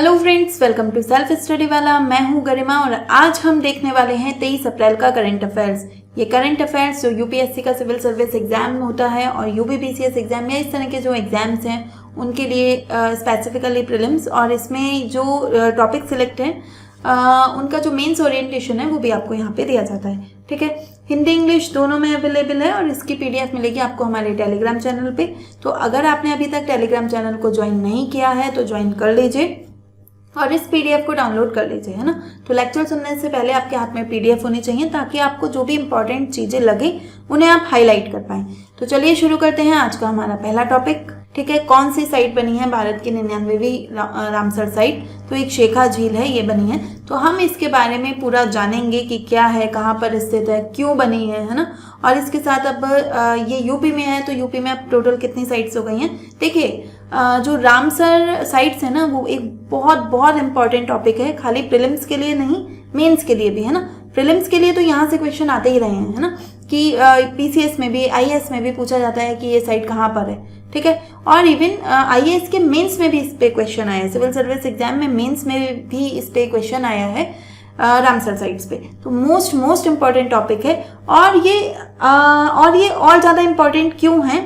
Hello friends, welcome to self study वाला। मैं हूं गरिमा और आज हम देखने वाले हैं 23 अप्रैल का करंट अफेयर्स। ये करंट अफेयर्स जो यूपीएससी का सिविल सर्विस एग्जाम होता है और यूपीपीसीएस एग्जाम या इस तरह के जो एग्जाम्स हैं उनके लिए स्पेसिफिकली प्रीलिम्स, और इसमें जो टॉपिक सिलेक्ट हैं उनका जो मेंस ओरिएंटेशन है वो भी आपको यहाँ पे दिया जाता है। ठीक है, हिंदी इंग्लिश दोनों में अवेलेबल है और इसकी पीडीएफ मिलेगी आपको हमारे टेलीग्राम चैनल पे। तो अगर आपने अभी तक टेलीग्राम चैनल को ज्वाइन नहीं किया है तो ज्वाइन कर लीजिए और इस पीडीएफ को डाउनलोड कर लीजिए, है ना। तो लेक्चर सुनने से पहले आपके हाथ में पीडीएफ होनी चाहिए ताकि आपको जो भी इंपॉर्टेंट चीज़ें लगे उन्हें आप हाईलाइट कर पाएं। तो चलिए शुरू करते हैं आज का हमारा पहला टॉपिक। ठीक है, कौन सी साइट बनी है भारत की 99वीं रामसर साइट? तो एक शेखा झील है, ये बनी है। तो हम इसके बारे में पूरा जानेंगे कि क्या है, कहाँ पर स्थित है, क्यों बनी है ना। और इसके साथ अब ये यूपी में है, तो यूपी में अब टोटल कितनी साइट्स हो गई हैं देखिए। जो रामसर साइट्स है ना वो एक बहुत बहुत इंपॉर्टेंट टॉपिक है, खाली प्रीलिम्स के लिए नहीं मेंस के लिए भी, है ना। प्रीलिम्स के लिए तो यहाँ से क्वेश्चन आते ही रहे हैं, है ना, कि पीसीएस में भी आईएएस में भी पूछा जाता है कि ये साइट कहाँ पर है। ठीक है, और इवन आईएएस के मेंस में भी इस पे क्वेश्चन आया है, सिविल सर्विस एग्जाम में मेंस में भी इस पे क्वेश्चन आया है रामसर साइट्स पे। तो मोस्ट इम्पॉर्टेंट टॉपिक है और ये और ज़्यादा इम्पॉर्टेंट क्यों है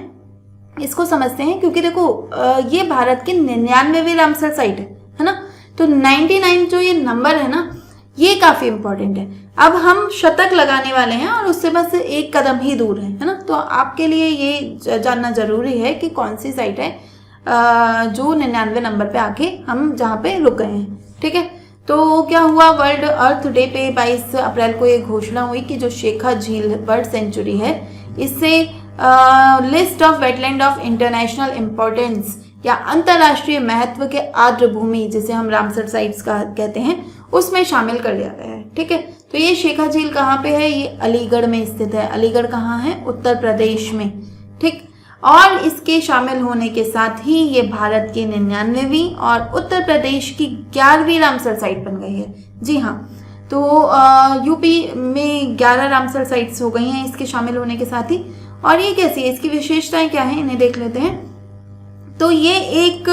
इसको समझते हैं। क्योंकि देखो ये भारत की 99वीं रामसर साइट है ना। तो 99 जो ये नंबर है ना ये काफ़ी इम्पोर्टेंट है। अब हम शतक लगाने वाले हैं और उससे बस एक कदम ही दूर है ना। तो आपके लिए ये जानना जरूरी है कि कौन सी साइट है जो 99 नंबर पे आके हम जहाँ पे रुक गए हैं। ठीक है, तो क्या हुआ, वर्ल्ड अर्थ डे पे 22 अप्रैल को ये घोषणा हुई कि जो शेखा झील बर्ड सेंचुरी है इससे list of wetland of international importance या अंतर्राष्ट्रीय महत्व के आर्द्र भूमि जिसे हम रामसर साइट्स का कहते हैं उसमें शामिल कर लिया गया है। ठीक है, तो ये शेखा झील कहाँ पे है? ये अलीगढ़ में स्थित है। अलीगढ़ कहाँ है? उत्तर प्रदेश में। ठीक, और इसके शामिल होने के साथ ही ये भारत की 99वीं और उत्तर प्रदेश की 11वीं रामसर साइट बन गई है। जी हाँ, तो यूपी में 11 रामसर साइट्स हो गई हैं इसके शामिल होने के साथ ही। और ये कैसी है, इसकी विशेषताएं क्या है, इन्हें देख लेते हैं। तो ये एक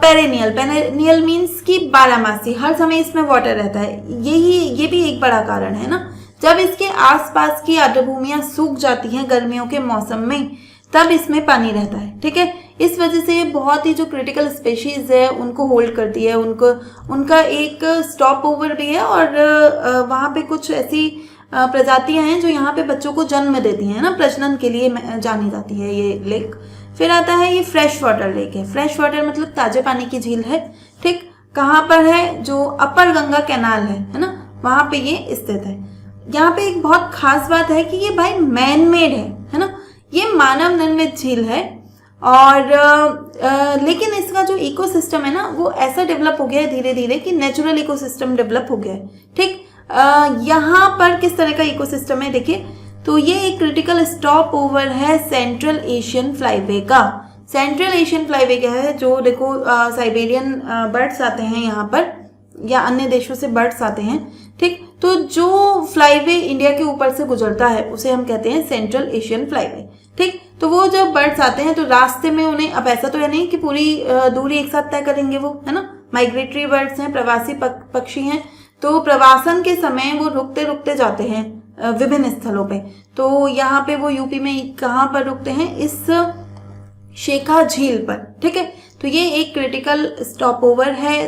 पेरेनियल मीन्स कि बारहमासी, हर समय इसमें वाटर रहता है। ये भी एक बड़ा कारण है ना। जब इसके आसपास की आर्द्रभूमियां सूख जाती हैं गर्मियों के मौसम में तब इसमें पानी रहता है। ठीक है, इस वजह से बहुत ही जो क्रिटिकल स्पेशीज है उनको होल्ड करती है, उनका एक स्टॉप ओवर भी है। और वहाँ पे कुछ ऐसी प्रजातियां हैं जो यहाँ पे बच्चों को जन्म देती हैं ना, प्रजनन के लिए जानी जाती है ये लेक। फिर आता है ये फ्रेश वाटर लेक है। फ्रेश वाटर मतलब ताजे पानी की झील है। ठीक, कहाँ पर है? जो अपर गंगा कैनाल है ना, वहाँ पे ये स्थित है। यहाँ पे एक बहुत खास बात है कि ये भाई मैन मेड है ना, ये मानव निर्मित झील है। और लेकिन इसका जो इकोसिस्टम है ना वो ऐसा डेवलप हो गया है धीरे धीरे कि नेचुरल इकोसिस्टम डेवलप हो गया है। ठीक, यहाँ पर किस तरह का इकोसिस्टम है देखिए। तो ये एक क्रिटिकल स्टॉप ओवर है सेंट्रल एशियन फ्लाईवे का। सेंट्रल एशियन फ्लाईवे क्या है? जो देखो साइबेरियन बर्ड्स आते हैं यहाँ पर या अन्य देशों से बर्ड्स आते हैं। ठीक, तो जो फ्लाईवे इंडिया के ऊपर से गुजरता है उसे हम कहते हैं सेंट्रल एशियन फ्लाईवे। ठीक, तो वो जब बर्ड्स आते हैं तो रास्ते में उन्हें, अब ऐसा तो है नहीं कि पूरी दूरी एक साथ तय करेंगे वो, है ना। माइग्रेटरी बर्ड्स हैं, प्रवासी पक्षी हैं, तो प्रवासन के समय वो रुकते रुकते जाते हैं विभिन्न स्थलों पे। तो यहाँ पे वो यूपी में कहाँ पर रुकते हैं? इस शेखा झील पर। ठीक है, तो ये एक क्रिटिकल स्टॉप ओवर है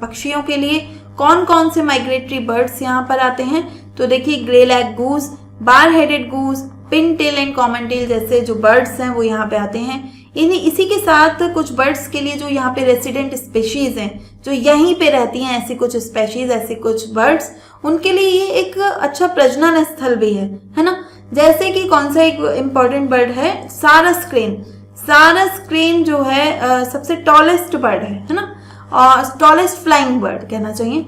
पक्षियों के लिए। कौन कौन से माइग्रेटरी बर्ड्स यहाँ पर आते हैं? तो देखिए, greylag goose, bar headed goose, pintail and common teal जैसे जो बर्ड्स हैं वो यहाँ पे आते हैं। इसी के साथ कुछ बर्ड्स के लिए जो यहाँ पे रेसिडेंट स्पेशीज हैं जो यहीं पे रहती हैं, ऐसी कुछ स्पेशीज, ऐसी कुछ बर्ड्स, उनके लिए ये एक अच्छा प्रजनन स्थल भी है ना। जैसे कि कौन सा एक इम्पॉर्टेंट बर्ड है? सारस क्रेन। सारस क्रेन जो है सबसे टॉलेस्ट बर्ड है ना, और टॉलेस्ट फ्लाइंग बर्ड कहना चाहिए।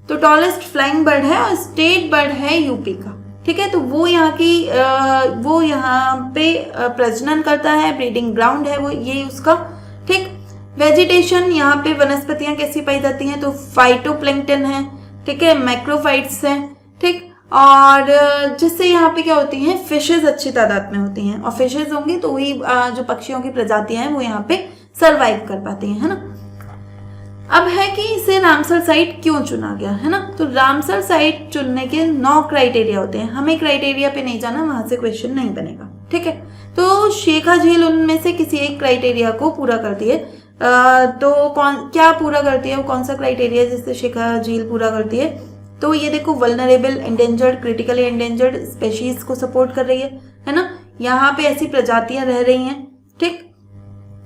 तो टॉलेस्ट फ्लाइंग बर्ड है और स्टेट बर्ड है यूपी का। ठीक है, तो वो यहाँ पे प्रजनन करता है, ब्रीडिंग ग्राउंड है वो ये उसका। ठीक, वेजिटेशन यहाँ पे वनस्पतियां कैसी पाई जाती हैं? तो फाइटोप्लैंक्टन है, ठीक है, मैक्रोफाइट्स हैं। ठीक, और जिससे यहाँ पे क्या होती हैं? फिशेज अच्छी तादाद में होती हैं, और फिशेज होंगी तो वही जो पक्षियों की प्रजातियां हैं वो यहाँ पे सर्वाइव कर पाती हैं, है ना। अब है कि इसे रामसर साइट क्यों चुना गया, है ना। तो रामसर साइट चुनने के 9 क्राइटेरिया होते हैं, हमें क्राइटेरिया पे नहीं जाना, वहां से क्वेश्चन नहीं बनेगा, ठीक है। तो शेखा झील उनमें से किसी एक क्राइटेरिया को पूरा करती है। तो क्या पूरा करती है, वो कौन सा क्राइटेरिया जिससे शेखा झील पूरा करती है? तो ये देखो, vulnerable, endangered, critically endangered species को सपोर्ट कर रही है ना। यहाँ पे ऐसी प्रजातियां रह रही हैं, ठीक,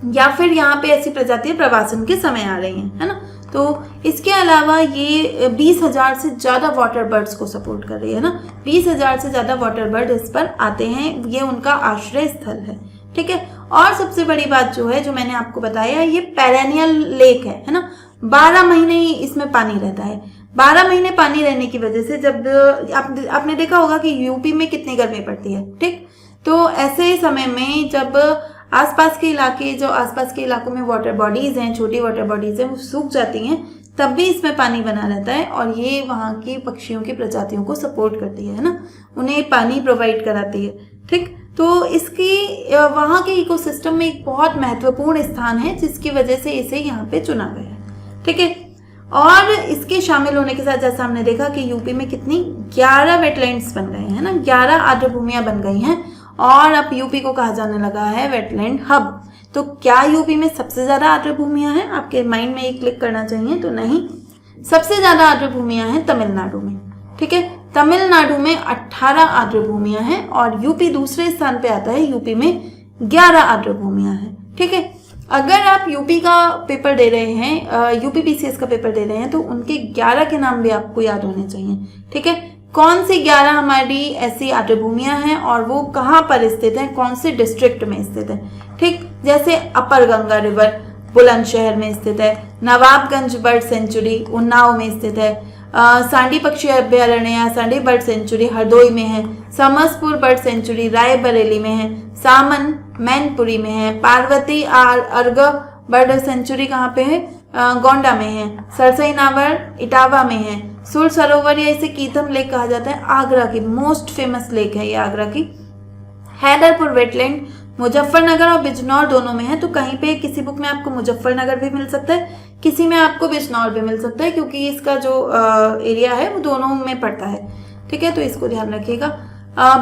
या फिर यहाँ पे ऐसी प्रजातियां प्रवासन के समय आ रही हैं, है ना। तो इसके अलावा ये 20,000 से ज़्यादा वाटर बर्ड्स को सपोर्ट कर रही है ना। 20,000 से ज़्यादा वाटर बर्ड इस पर आते हैं, ये उनका आश्रय स्थल है, ठीक है। और सबसे बड़ी बात जो है, जो मैंने आपको बताया, ये पेरेनियल लेक है ना। 12 महीने ही इसमें पानी रहता है। 12 महीने पानी रहने की वजह से जब आपने देखा होगा कि यूपी में कितनी गर्मी पड़ती है, ठीक। तो ऐसे समय में जब आसपास के इलाके, जो आसपास के इलाकों में वाटर बॉडीज हैं, छोटी वाटर बॉडीज हैं, वो सूख जाती हैं, तब भी इसमें पानी बना रहता है और ये वहाँ की पक्षियों की प्रजातियों को सपोर्ट करती है ना, उन्हें पानी प्रोवाइड कराती है, ठीक। तो इसकी वहाँ के इकोसिस्टम में एक बहुत महत्वपूर्ण स्थान है, जिसकी वजह से इसे यहाँ पे चुना गया है, ठीक है। और इसके शामिल होने के साथ जैसा हमने देखा कि यूपी में कितनी 11 वेटलैंड्स बन गए हैं ना, 11 आर्द्रभूमियां बन गई हैं और अब यूपी को कहा जाने लगा है वेटलैंड हब। तो क्या यूपी में सबसे ज्यादा आर्द्रभूमियां हैं? आपके माइंड में एक क्लिक करना चाहिए, तो नहीं, सबसे ज्यादा आर्द्रभूमियां हैं तमिलनाडु में, ठीक है। तमिलनाडु में 18 आर्द्रभूमियां हैं और यूपी दूसरे स्थान पे आता है, यूपी में 11 आर्द्रभूमियां हैं, ठीक है। अगर आप यूपी का पेपर दे रहे हैं, यूपी पीसीएस का पेपर दे रहे हैं, तो उनके 11 के नाम भी आपको याद होने चाहिए, ठीक है। कौन सी 11 हमारी ऐसी आर्द्रभूमियां हैं और वो कहाँ पर स्थित हैं, कौन से डिस्ट्रिक्ट में स्थित है, ठीक। जैसे अपर गंगा रिवर बुलंदशहर में स्थित है, नवाबगंज बर्ड सेंचुरी उन्नाव में स्थित है, सांडी पक्षी अभ्यारण्य या सांडी बर्ड सेंचुरी हरदोई में है, समसपुर बर्ड सेंचुरी रायबरेली में है, सामन मैनपुरी में है, पार्वती अर्ग बर्ड सेंचुरी कहाँ पे है, गोंडा में है, सरसई नावर इटावा में है, सुर सरोवर या इसे कीथम लेक कहा जाता है, आगरा की मोस्ट फेमस लेक है ये आगरा की, हैदरपुर वेटलैंड मुजफ्फरनगर और बिजनौर दोनों में है। तो कहीं पे किसी बुक में आपको मुजफ्फरनगर भी मिल सकता है, किसी में आपको बिजनौर भी मिल सकता है, क्योंकि इसका जो एरिया है वो दोनों में पड़ता है, ठीक है। तो इसको ध्यान रखिएगा।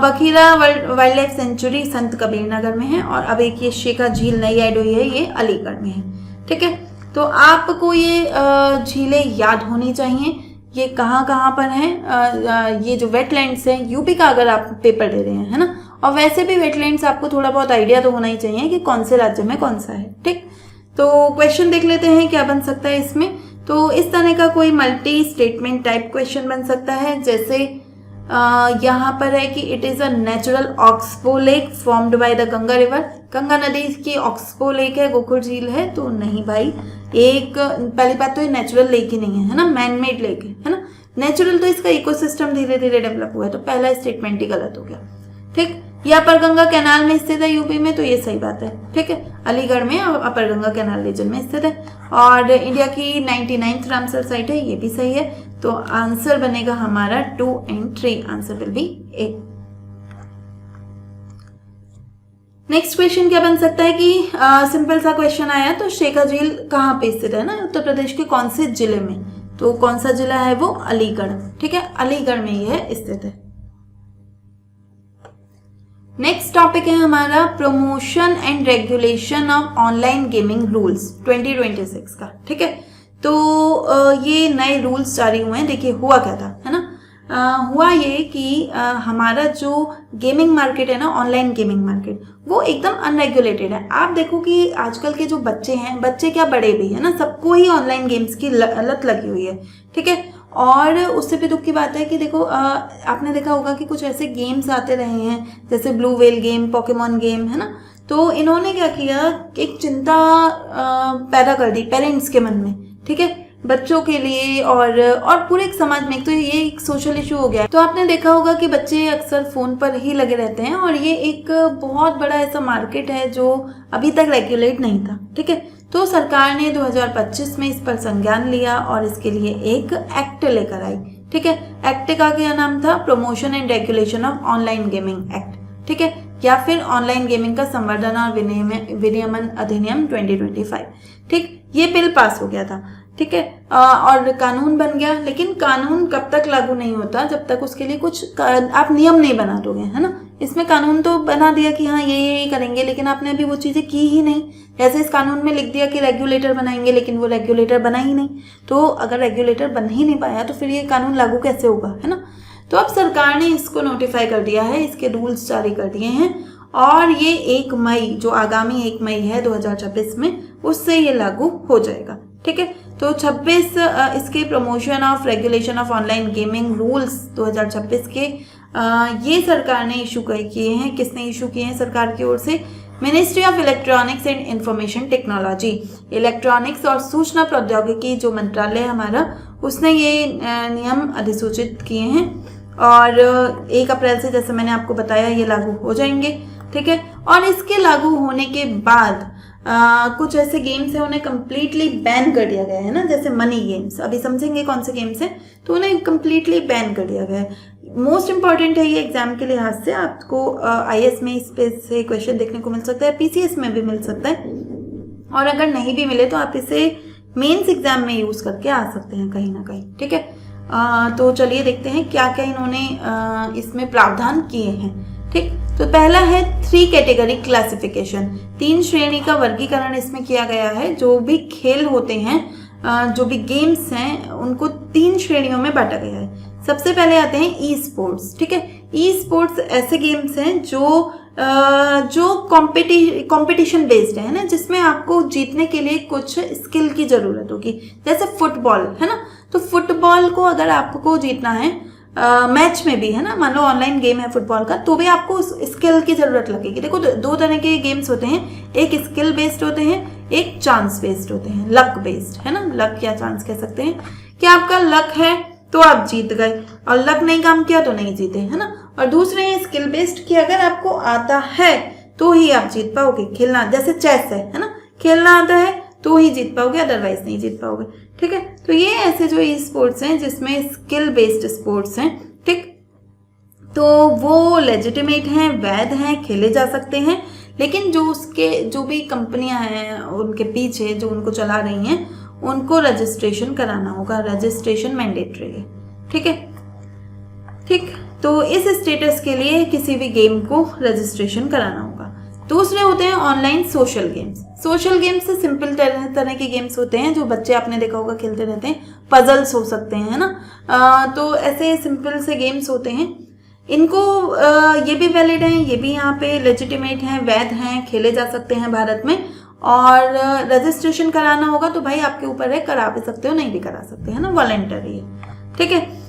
बखीरा वाइल्ड लाइफ सेंचुरी संत कबीर नगर में है और अब एक ये शेखा झील नई ऐड हुई है, ये अलीगढ़ में है, ठीक है। तो आपको ये झीलें याद होनी चाहिए, ये कहाँ पर हैं। ये जो वेटलैंड्स हैं यूपी का, अगर आप पेपर दे रहे हैं, है ना। और वैसे भी वेटलैंड्स आपको थोड़ा बहुत आइडिया तो होना ही चाहिए कि कौन से राज्य में कौन सा है, ठीक। तो क्वेश्चन देख लेते हैं क्या बन सकता है इसमें। तो इस तरह का कोई मल्टी स्टेटमेंट टाइप क्वेश्चन बन सकता है, जैसे यहाँ पर है कि it is a natural oxbow lake formed by the Ganga river. Ganga नदी की ऑक्सबो लेक है, गोकुल झील है, तो नहीं भाई। एक पहली बात तो ये नेचुरल लेक ही नहीं है ना, मैन मेड लेक है ना। नेचुरल तो इसका इकोसिस्टम धीरे धीरे डेवलप हुआ है, तो पहला स्टेटमेंट ही गलत हो गया, ठीक। ये अपर गंगा कैनाल में स्थित है यूपी में, तो ये सही बात है, ठीक है। अलीगढ़ में अपर गंगा कैनाल रीजन में स्थित है और इंडिया की 99th रामसर साइट है, ये भी सही है। तो आंसर बनेगा हमारा 2 and 3, answer will B A. Next question क्या बन सकता है कि सिंपल सा क्वेश्चन आया, तो शेखा झील कहाँ पे स्थित है ना, उत्तर प्रदेश के कौन से जिले में। तो कौन सा जिला है वो, अलीगढ़, ठीक है, अलीगढ़ में यह स्थित है। नेक्स्ट टॉपिक है हमारा promotion and regulation of online gaming rules 2026 का, ठीक है। तो ये नए रूल्स जारी हुए हैं। देखिए हुआ क्या था, है ना। हुआ ये कि हमारा जो गेमिंग मार्केट है ना, ऑनलाइन गेमिंग मार्केट, वो एकदम अनरेगुलेटेड है। आप देखो कि आजकल के जो बच्चे हैं, बच्चे क्या बड़े भी है ना, सबको ही ऑनलाइन गेम्स की लत लगी हुई है, ठीक है। और उससे भी दुख की बात है कि देखो आपने देखा होगा कि कुछ ऐसे गेम्स आते रहे हैं, जैसे blue whale game, Pokemon game, है ना। तो इन्होंने क्या किया, एक चिंता पैदा कर दी पेरेंट्स के मन में, ठीक है, बच्चों के लिए और पूरे एक समाज में। तो ये एक सोशल इशू हो गया। तो आपने देखा होगा कि बच्चे अक्सर फोन पर ही लगे रहते हैं और ये एक बहुत बड़ा ऐसा मार्केट है जो अभी तक रेगुलेट नहीं था, ठीक है। तो सरकार ने 2025 में इस पर संज्ञान लिया और इसके लिए एक एक्ट लेकर आई, ठीक है। एक्ट का क्या नाम था, promotion and regulation of online gaming act, ठीक है, या फिर ऑनलाइन गेमिंग का संवर्धन और विनियमन अधिनियम 2025, ठीक। ये बिल पास हो गया था। ठीक है। और कानून बन गया, लेकिन कानून कब तक लागू नहीं होता जब तक उसके लिए कुछ आप नियम नहीं बना दोगे, है ना। इसमें कानून तो बना दिया कि हाँ ये करेंगे, लेकिन आपने अभी वो चीज़ें की ही नहीं। जैसे इस कानून में लिख दिया कि रेगुलेटर बनाएंगे, लेकिन वो रेगुलेटर बना ही नहीं। तो अगर रेगुलेटर बन ही नहीं पाया तो फिर ये कानून लागू कैसे होगा, है ना। तो अब सरकार ने इसको नोटिफाई कर दिया है, इसके रूल्स जारी कर दिए हैं, और ये 1 मई, जो आगामी 1 मई है 2026 में, उससे ये लागू हो जाएगा, ठीक है। तो 26 इसके promotion of regulation of online gaming rules 2026 के ये सरकार ने इशू किए हैं। किसने इशू किए हैं सरकार की ओर से? Ministry of electronics and information technology, electronics और सूचना प्रौद्योगिकी जो मंत्रालय हमारा, उसने ये नियम अधिसूचित किए हैं, और 1 अप्रैल से, जैसे मैंने आपको बताया, ये लागू हो जाएंगे, ठीक है। और इसके लागू होने के बाद कुछ ऐसे गेम्स हैं उन्हें कम्प्लीटली बैन कर दिया गया है ना, जैसे मनी गेम्स। अभी समझेंगे कौन से गेम्स हैं, तो उन्हें कम्प्लीटली बैन कर दिया गया है। मोस्ट इंपॉर्टेंट है ये एग्जाम के लिहाज से, आपको IAS में इस पे से क्वेश्चन देखने को मिल सकता है, PCS में भी मिल सकता है, और अगर नहीं भी मिले तो आप इसे मेंस एग्जाम में यूज करके आ सकते हैं कहीं ना कहीं, ठीक है। तो चलिए देखते हैं क्या क्या इन्होंने इसमें प्रावधान किए हैं, ठीक। तो पहला है 3 कैटेगरी क्लासिफिकेशन, 3 श्रेणी का वर्गीकरण इसमें किया गया है। जो भी खेल होते हैं, जो भी गेम्स हैं, उनको 3 श्रेणियों में बांटा गया है। सबसे पहले आते हैं ई स्पोर्ट्स, ठीक है। ई स्पोर्ट्स ऐसे गेम्स हैं जो कंपटीशन बेस्ड है ना, जिसमें आपको जीतने के लिए कुछ स्किल की जरूरत होगी। जैसे फुटबॉल है ना, तो फुटबॉल को अगर आपको जीतना है मैच में भी, है ना, मान लो ऑनलाइन गेम है फुटबॉल का, तो भी आपको उस स्किल की जरूरत लगेगी। देखो 2 तरह के गेम्स होते हैं, एक स्किल बेस्ड होते हैं, एक चांस बेस्ड होते हैं, लक बेस्ड, है ना। लक या चांस कह सकते हैं कि आपका लक है तो आप जीत गए, और लक नहीं काम किया तो नहीं जीते, है ना। और दूसरे हैं स्किल बेस्ड कि अगर आपको आता है तो ही आप जीत पाओगे। खेलना जैसे चेस है ना, खेलना आता है तो ही जीत पाओगे, अदरवाइज नहीं जीत पाओगे, ठीक है। तो ये ऐसे जो ई स्पोर्ट्स हैं जिसमें स्किल बेस्ड स्पोर्ट्स हैं, ठीक, तो वो लेजिटिमेट हैं, वैध हैं, खेले जा सकते हैं। लेकिन जो भी कंपनियां हैं उनके पीछे जो उनको चला रही हैं, उनको रजिस्ट्रेशन कराना होगा, रजिस्ट्रेशन मैंडेटरी है, ठीक है, ठीक। तो इस स्टेटस के लिए किसी भी गेम को रजिस्ट्रेशन कराना होगा। दूसरे होते हैं online social games. Social games से सिंपल तरह के गेम्स होते हैं जो बच्चे, आपने देखा होगा, खेलते रहते हैं। पजल्स हो सकते हैं, है ना। तो ऐसे सिंपल से गेम्स होते हैं, इनको ये भी वैलिड हैं, ये भी यहाँ पे लेजिटिमेट हैं, वैध हैं, खेले जा सकते हैं भारत में। और रजिस्ट्रेशन कराना होगा तो भाई आपके ऊपर है, करा भी सकते हो, नहीं भी करा सकते, है ना, वॉलंटरी है, ठीक है।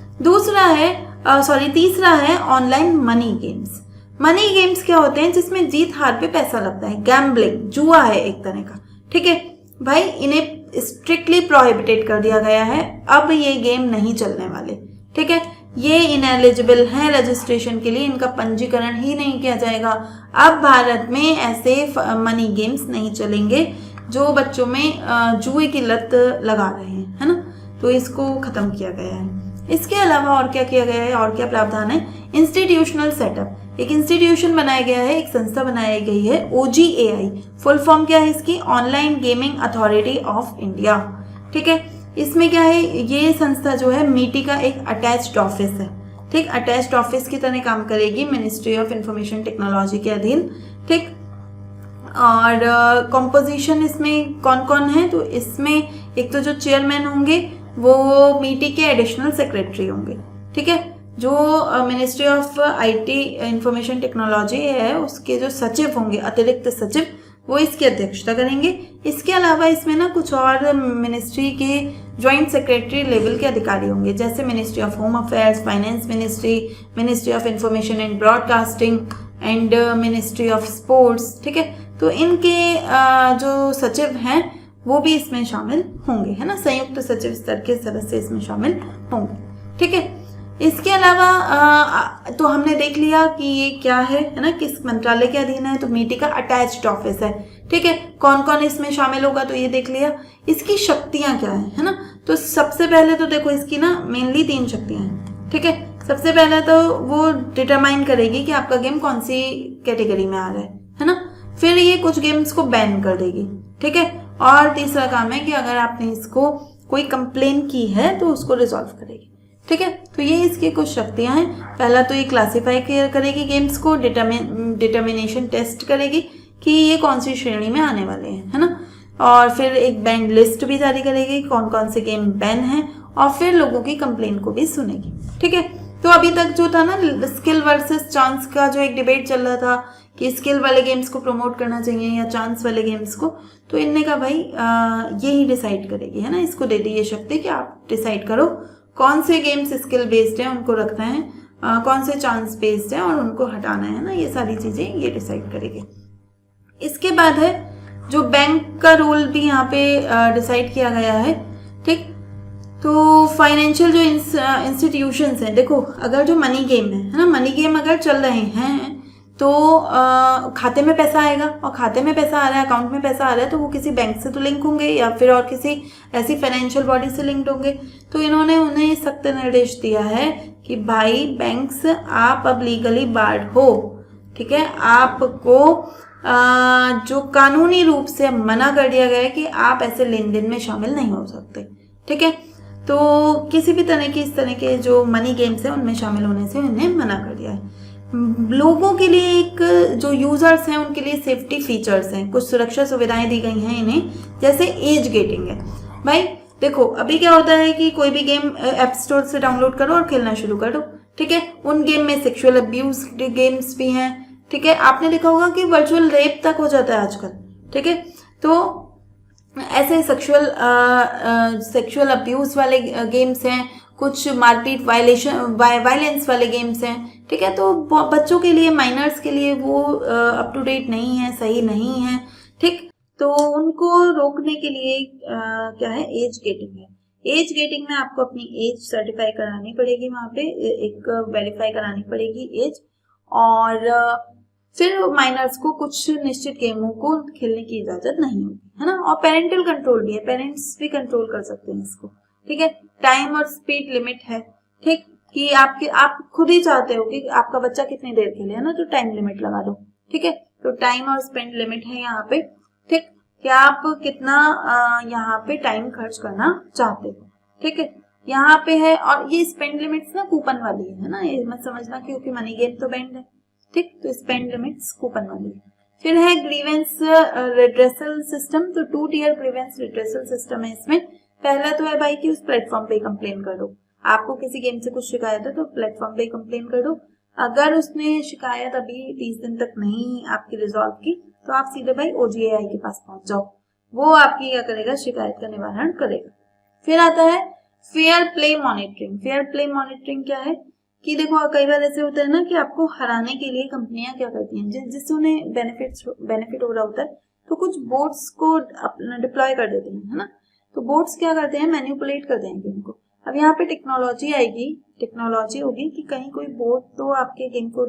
तीसरा है online money games. Money games क्या होते हैं? जिसमें जीत हार पे पैसा लगता है, गैम्बलिंग, जुआ है एक तरह का, ठीक है भाई। इन्हें स्ट्रिक्टली प्रोहिबिटेड कर दिया गया है, अब ये गेम नहीं चलने वाले, ठीक है। ये इनएलिजिबल हैं रजिस्ट्रेशन के लिए, इनका पंजीकरण ही नहीं किया जाएगा। अब भारत में ऐसे मनी गेम्स नहीं चलेंगे जो बच्चों में जुए की लत लगा रहे हैं, है ना। तो इसको खत्म किया गया है। इसके अलावा और क्या किया गया है, और क्या प्रावधान है? इंस्टीट्यूशनल सेटअप, एक इंस्टीट्यूशन बनाया गया है, एक संस्था बनाई गई है, OGAI। फुल फॉर्म क्या है इसकी? Online gaming authority of India, ठीक है। इसमें क्या है, ये संस्था जो है MeitY का एक अटैच्ड ऑफिस है, ठीक, अटैच्ड ऑफिस की तरह काम करेगी मिनिस्ट्री ऑफ इंफॉर्मेशन टेक्नोलॉजी के अधीन, ठीक। और कॉम्पोजिशन इसमें कौन कौन है? तो इसमें एक तो जो चेयरमैन होंगे वो MeitY के एडिशनल सेक्रेटरी होंगे, ठीक है। जो ministry of IT information technology है उसके जो सचिव होंगे, अतिरिक्त सचिव, वो इसकी अध्यक्षता करेंगे। इसके अलावा इसमें ना कुछ और मिनिस्ट्री के ज्वाइंट सेक्रेटरी लेवल के अधिकारी होंगे, जैसे ministry of home affairs, finance ministry, ministry of information and broadcasting and ministry of sports, ठीक है। तो इनके जो सचिव हैं वो भी इसमें शामिल होंगे, है ना, संयुक्त सचिव स्तर के सदस्य इसमें शामिल होंगे, ठीक है। इसके अलावा तो हमने देख लिया कि ये क्या है ना, किस मंत्रालय के अधीन है। तो MeitY का अटैच्ड ऑफिस है, ठीक है। कौन कौन इसमें शामिल होगा तो ये देख लिया। इसकी शक्तियां क्या है ना। तो सबसे पहले तो देखो इसकी ना मेनली 3 शक्तियां हैं, ठीक है। सबसे पहले तो वो डिटरमाइन करेगी कि आपका गेम कौन सी कैटेगरी में आ रहा है ना। फिर ये कुछ गेम्स को बैन कर देगी, ठीक है। और तीसरा काम है कि अगर आपने इसको कोई कंप्लेन की है तो उसको रिजॉल्व करेगी। ठीक है, तो ये इसकी कुछ शक्तियां हैं। पहला तो ये क्लासीफाई करेगी गेम्स को, डिटर्मिनेशन टेस्ट करेगी कि ये कौन सी श्रेणी में आने वाले हैं, है ना। और फिर एक बैंड लिस्ट भी जारी करेगी कौन कौन से गेम बैन हैं, और फिर लोगों की कंप्लेन को भी सुनेगी। ठीक है, तो अभी तक जो था ना स्किल वर्सेस चांस का जो एक डिबेट चल रहा था कि स्किल वाले गेम्स को प्रमोट करना चाहिए या चांस वाले गेम्स को, तो इनने कहा भाई ये ही डिसाइड करेगी, है ना। इसको दे दी ये शक्ति कि आप डिसाइड करो कौन से गेम्स स्किल बेस्ड है उनको रखना है, कौन से चांस बेस्ड है और उनको हटाना है ना। ये सारी चीजें ये डिसाइड करेगी। इसके बाद है जो बैंक का रोल भी यहाँ पे डिसाइड किया गया है। ठीक, तो फाइनेंशियल जो इंस्टीट्यूशंस हैं, देखो अगर जो मनी गेम है ना, मनी गेम अगर चल रहे हैं तो खाते में पैसा आएगा, और खाते में पैसा आ रहा है, अकाउंट में पैसा आ रहा है, तो वो किसी बैंक से तो लिंक होंगे या फिर और किसी ऐसी फाइनेंशियल बॉडी से लिंक्ड होंगे। तो इन्होंने उन्हें सख्त निर्देश दिया है कि भाई बैंक्स आप अब लीगली बार्ड हो। ठीक है, आपको जो कानूनी रूप से मना कर दिया गया है कि आप ऐसे लेन देन में शामिल नहीं हो सकते। ठीक है, तो किसी भी तरह की इस तरह के जो मनी गेम्स हैं उनमें शामिल होने से उन्हें मना कर दिया है। लोगों के लिए एक जो यूजर्स हैं उनके लिए सेफ्टी फीचर्स हैं, कुछ सुरक्षा सुविधाएं दी गई हैं इन्हें, जैसे एज गेटिंग है। भाई देखो अभी क्या होता है कि कोई भी गेम ऐप स्टोर से डाउनलोड करो और खेलना शुरू करो। ठीक है, उन गेम में सेक्सुअल अब्यूज गेम्स भी हैं। ठीक है, आपने देखा होगा कि वर्चुअल रेप तक हो जाता है आजकल। ठीक है, तो ऐसे सेक्सुअल अब्यूज वाले गेम्स हैं, कुछ मारपीट वायलेंस वाले गेम्स हैं। ठीक है, तो बच्चों के लिए, माइनर्स के लिए वो अप टू डेट नहीं है, सही नहीं है। ठीक, तो उनको रोकने के लिए क्या है, एज गेटिंग है। एज गेटिंग में आपको अपनी एज सर्टिफाई करानी पड़ेगी, वहां पे एक वेरीफाई करानी पड़ेगी एज, और फिर माइनर्स को कुछ निश्चित गेमों को खेलने की इजाजत नहीं होगी, है ना। और पेरेंटल कंट्रोल भी है, पेरेंट्स भी कंट्रोल कर सकते हैं इसको। ठीक है, टाइम और स्पीड लिमिट है। ठीक, कि आप खुद ही चाहते हो कि आपका बच्चा कितनी देर खेले, है ना, तो टाइम लिमिट लगा दो। ठीक है, तो टाइम और स्पेंड लिमिट है यहाँ पे। ठीक, कि आप कितना यहाँ पे टाइम खर्च करना चाहते हो। ठीक है, यहाँ पे है, और ये स्पेंड लिमिट्स ना कूपन वाली है ना, ये मत समझना क्योंकि मनी गेम तो बैंड है। ठीक, तो स्पेंड लिमिट्स कूपन वाली है। फिर है ग्रीवेंस रिड्रेसल सिस्टम, तो 2 टियर ग्रीवेंस रिड्रेसल सिस्टम है इसमें। पहला तो है भाई कि उस प्लेटफॉर्म पे कंप्लेन कर दो, आपको किसी गेम से कुछ शिकायत है तो प्लेटफॉर्म पे कंप्लेन कर दो। अगर उसने शिकायत अभी 30 दिन तक नहीं आपकी रिजॉल्व की तो आप सीधे भाई OGAI के पास पहुंच जाओ, वो आपकी क्या करेगा, शिकायत का निवारण करेगा। फिर आता है fair play monitoring. Fair play monitoring क्या है कि देखो कई बार ऐसे होता है ना कि आपको हराने के लिए कंपनियां क्या करती हैं, जिससे उन्हें बेनिफिट हो रहा होता है, तो कुछ बोट्स को डिप्लॉय कर देते हैं, है ना। तो बोट्स क्या करते हैं, मैनिपुलेट कर देंगे इनको। अब यहाँ पे टेक्नोलॉजी आएगी, टेक्नोलॉजी होगी कि कहीं कोई बोट तो आपके गेम को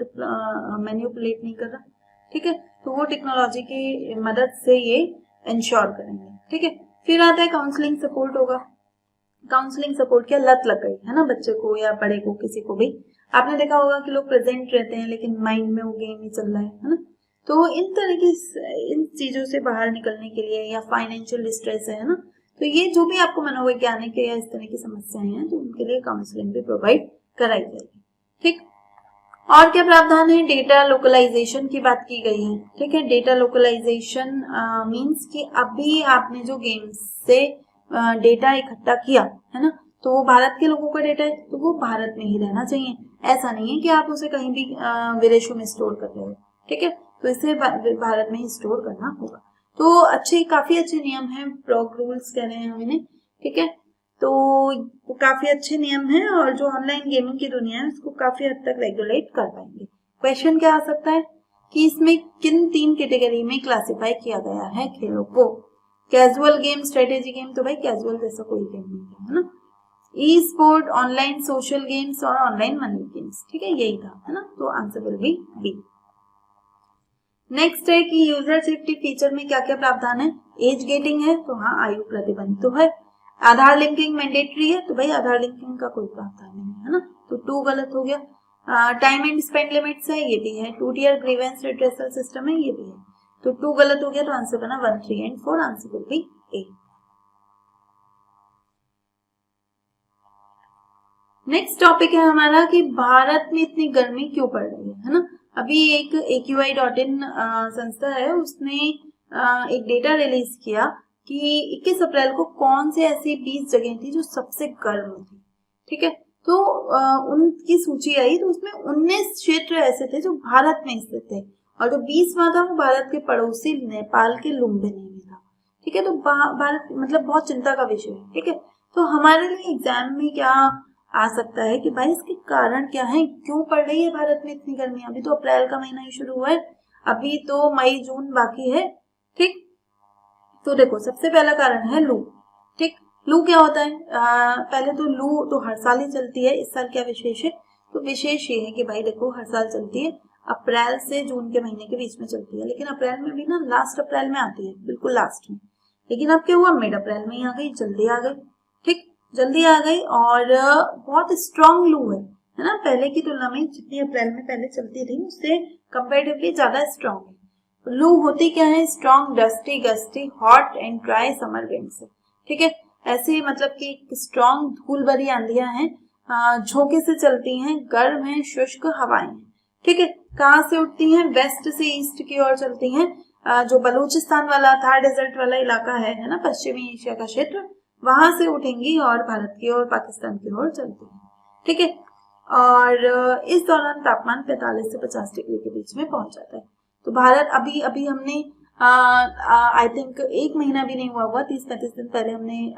मैनिपुलेट नहीं कर रहा। ठीक है, तो वो टेक्नोलॉजी की मदद से ये इंश्योर करेंगे। ठीक है, फिर आता है काउंसलिंग सपोर्ट होगा। काउंसलिंग सपोर्ट क्या, लत लग गई है ना बच्चे को या बड़े को, किसी को भी, आपने देखा होगा कि लोग प्रेजेंट रहते हैं लेकिन माइंड में वो गेम ही चल रहा है ना। तो इन तरह की इन चीजों से बाहर निकलने के लिए, या फाइनेंशियल डिस्ट्रेस है ना, तो ये जो भी आपको मनोवैज्ञानिक या इस तरह की समस्याएं हैं तो उनके लिए काउंसलिंग भी प्रोवाइड कराई जाएगी। ठीक, और क्या प्रावधान है, डेटा लोकलाइजेशन की बात की गई है। ठीक है, डेटा लोकलाइजेशन मींस कि अभी आपने जो गेम्स से डेटा इकट्ठा किया है ना, तो वो भारत के लोगों का डेटा है तो वो भारत में ही रहना चाहिए। ऐसा नहीं है कि आप उसे कहीं भी विदेशों में स्टोर कर रहे हो। ठीक है, तो इसे भारत में ही स्टोर करना होगा। तो काफी अच्छे नियम हैं, प्रॉग रूल्स कह रहे हैं हम इन्हें। ठीक है, तो काफी अच्छे नियम हैं और जो ऑनलाइन गेमिंग की दुनिया है उसको काफी हद तक रेगुलेट कर पाएंगे। क्वेश्चन क्या आ सकता है कि इसमें किन 3 कैटेगरी में क्लासिफाई किया गया है खेलों को। कैजुअल गेम, स्ट्रेटेजी गेम, तो भाई कैजुअल जैसा कोई गेम नहीं है ना। E sport, online social games और ऑनलाइन मनी गेम्स। ठीक है, यही था, है ना, तो answer will be B. Next है कि यूजर सेफ्टी फीचर में क्या क्या प्रावधान है। एज गेटिंग है तो हाँ, आयु प्रतिबंध तो है। आधार लिंकिंग मैंडेटरी है तो भाई आधार लिंकिंग का कोई प्रावधान नहीं है ना, तो 2 गलत हो गया। टाइम एंड स्पेंड लिमिट्स है, ये भी है। 2 टियर ग्रीवेंस रिड्रेसल सिस्टम है, ये भी है, तो 2 गलत हो गया, तो आंसर बना 1, 3 and 4। Answer will B A. Next topic है हमारा कि भारत में इतनी गर्मी क्यों पड़ रही है ना। अभी एक AQI.in संस्था है, उसने एक डेटा रिलीज किया कि 21 अप्रैल को कौन से ऐसी 20 जगह थी जो सबसे गर्म थी। ठीक है, तो उनकी सूची आई तो उसमें 19 क्षेत्र ऐसे थे जो भारत में स्थित थे और जो 20वां था वो भारत के पड़ोसी नेपाल के लुम्बिनी में था। ठीक है, तो भारत मतलब बहुत चिंता का विषय है। ठीक है, तो हमारे लिए एग्जाम में क्या आ सकता है कि भाई इसके कारण क्या है, क्यों पड़ रही है भारत में इतनी गर्मी। अभी तो अप्रैल का महीना ही शुरू हुआ है, अभी तो मई जून बाकी है। ठीक, तो देखो सबसे पहला कारण है लू। ठीक, लू क्या होता है, पहले तो लू तो हर साल ही चलती है, इस साल क्या विशेष है, तो विशेष ये है कि भाई देखो हर साल चलती है, अप्रैल से जून के महीने के बीच में चलती है, लेकिन अप्रैल में भी ना लास्ट अप्रैल में आती है, बिल्कुल लास्ट में। लेकिन अब क्या हुआ, मिड अप्रैल में ही आ गई, जल्दी आ गई। ठीक, जल्दी आ गई और बहुत स्ट्रॉन्ग लू है ना, पहले की तुलना में जितनी अप्रैल में पहले चलती थी उससे कंपेरेटिवली ज्यादा स्ट्रॉन्ग है। लू होती क्या है, strong dusty gusty hot and dry summer wind से। ठीक है, ऐसे मतलब कि स्ट्रॉन्ग धूल भरी आंधियां हैं, झोंके से चलती हैं, गर्म है, शुष्क हवाएं हैं। ठीक है, कहाँ से उठती हैं, वेस्ट से ईस्ट की ओर चलती हैं। जो बलूचिस्तान वाला थार डेजर्ट वाला इलाका है ना, पश्चिमी एशिया का क्षेत्र, वहां से उठेंगी और भारत की ओर पाकिस्तान की ओर चलती है। ठीक है, और इस दौरान तापमान 45 से 50 डिग्री के बीच में पहुंच जाता है। तो भारत अभी हमने आई थिंक एक महीना भी नहीं हुआ होगा, 30-35 दिन पहले हमने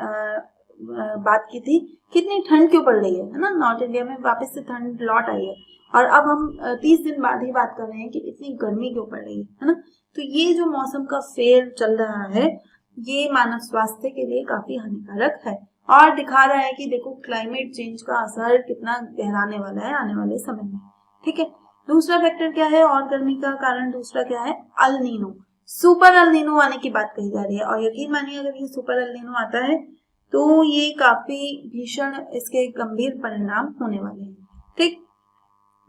बात की थी कितनी ठंड क्यों पड़ रही है ना, नॉर्थ इंडिया में वापस से ठंड लौट आई है। और अब हम 30 दिन बाद ही बात कर रहे हैं कि इतनी गर्मी क्यों पड़ रही है ना। तो ये जो मौसम का फेर चल रहा है ये मानव स्वास्थ्य के लिए काफी हानिकारक है और दिखा रहा है कि देखो क्लाइमेट चेंज का असर कितना गहराने वाला है आने वाले समय में। ठीक है, दूसरा फैक्टर क्या है और गर्मी का कारण दूसरा क्या है, El Nino, super El Nino आने की बात कही जा रही है। और यकीन मानिए अगर ये सुपर अल नीनो आता है तो ये काफी भीषण, इसके गंभीर परिणाम होने वाले हैं। ठीक,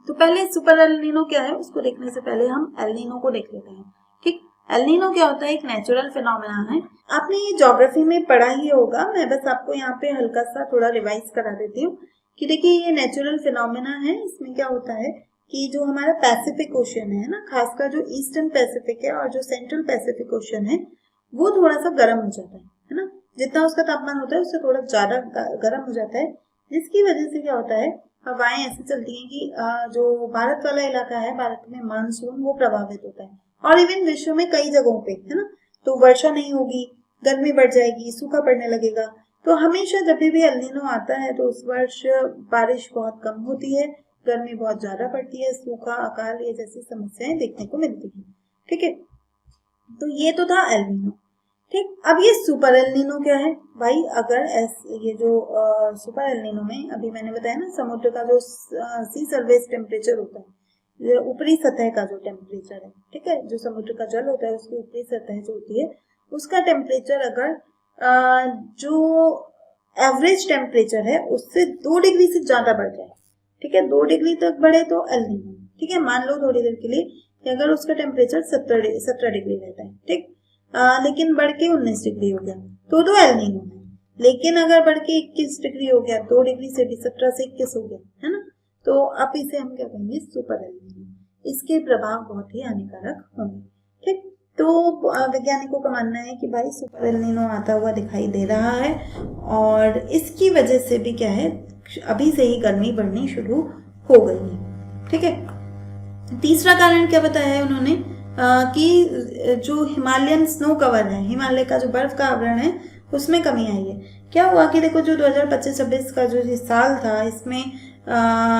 तो पहले सुपर एल नीनो क्या है उसको देखने से पहले हम एल नीनो को देख लेते हैं। ठीक, एल नीनो क्या होता है, एक नेचुरल फिनोमेना है। आपने ये ज्योग्राफी में पढ़ा ही होगा, मैं बस आपको यहाँ पे हल्का सा थोड़ा रिवाइज करा देती हूँ कि देखिए ये नेचुरल फिनोमेना है। इसमें क्या होता है कि जो हमारा पैसिफिक ओशन है ना, खासकर जो ईस्टर्न पैसिफिक है और जो सेंट्रल पैसिफिक ओशन है वो थोड़ा सा गर्म हो जाता है ना, जितना उसका तापमान होता है उससे थोड़ा ज्यादा गर्म हो जाता है, जिसकी वजह से क्या होता है हवाएं ऐसी चलती हैं कि जो भारत वाला इलाका है, भारत में मानसून वो प्रभावित होता है और इवन विश्व में कई जगहों पे है ना, तो वर्षा नहीं होगी, गर्मी बढ़ जाएगी, सूखा पड़ने लगेगा। तो हमेशा जब भी एल नीनो आता है तो उस वर्ष बारिश बहुत कम होती है, गर्मी बहुत ज्यादा पड़ती है, सूखा अकाल ये जैसी समस्याएं देखने को मिलती है। ठीक है, तो ये तो था एल नीनो। ठीक, अब ये सुपर एल नीनो क्या है भाई, अगर ये जो सुपर एल नीनो में अभी मैंने बताया ना, समुद्र का जो सी सरफेस टेम्परेचर होता है, ऊपरी सतह का जो टेम्परेचर है, ठीक है, जो समुद्र का जल होता है उसकी ऊपरी सतह जो होती है उसका टेम्परेचर अगर जो एवरेज टेम्परेचर है उससे 2 डिग्री से ज्यादा बढ़ जाए, ठीक है, 2 डिग्री तक बढ़े तो एल नीनो। ठीक है, मान लो थोड़ी देर के लिए कि अगर उसका टेम्परेचर 17 डिग्री रहता है, ठीक, लेकिन बढ़ के 19 डिग्री हो गया तो एल नीनो है। लेकिन अगर बढ़ के 21 डिग्री हो गया, 2 डिग्री से भी 17 से 21 हो गया, है ना, तो अब इसे हम क्या कहेंगे, सुपर एल नीनो। इसके प्रभाव बहुत ही हानिकारक होंगे। ठीक, तो वैज्ञानिकों का मानना है कि भाई सुपर एल नीनो आता हुआ दिखाई दे रहा है और इसकी वजह से भी क्या है, अभी से ही गर्मी बढ़नी शुरू हो गई है। ठीक है, तीसरा कारण क्या बताया है उन्होंने कि जो हिमालयन स्नो कवर है, हिमालय का जो बर्फ का आवरण है उसमें कमी आई है। क्या हुआ कि देखो जो 2025-26 का जो साल था इसमें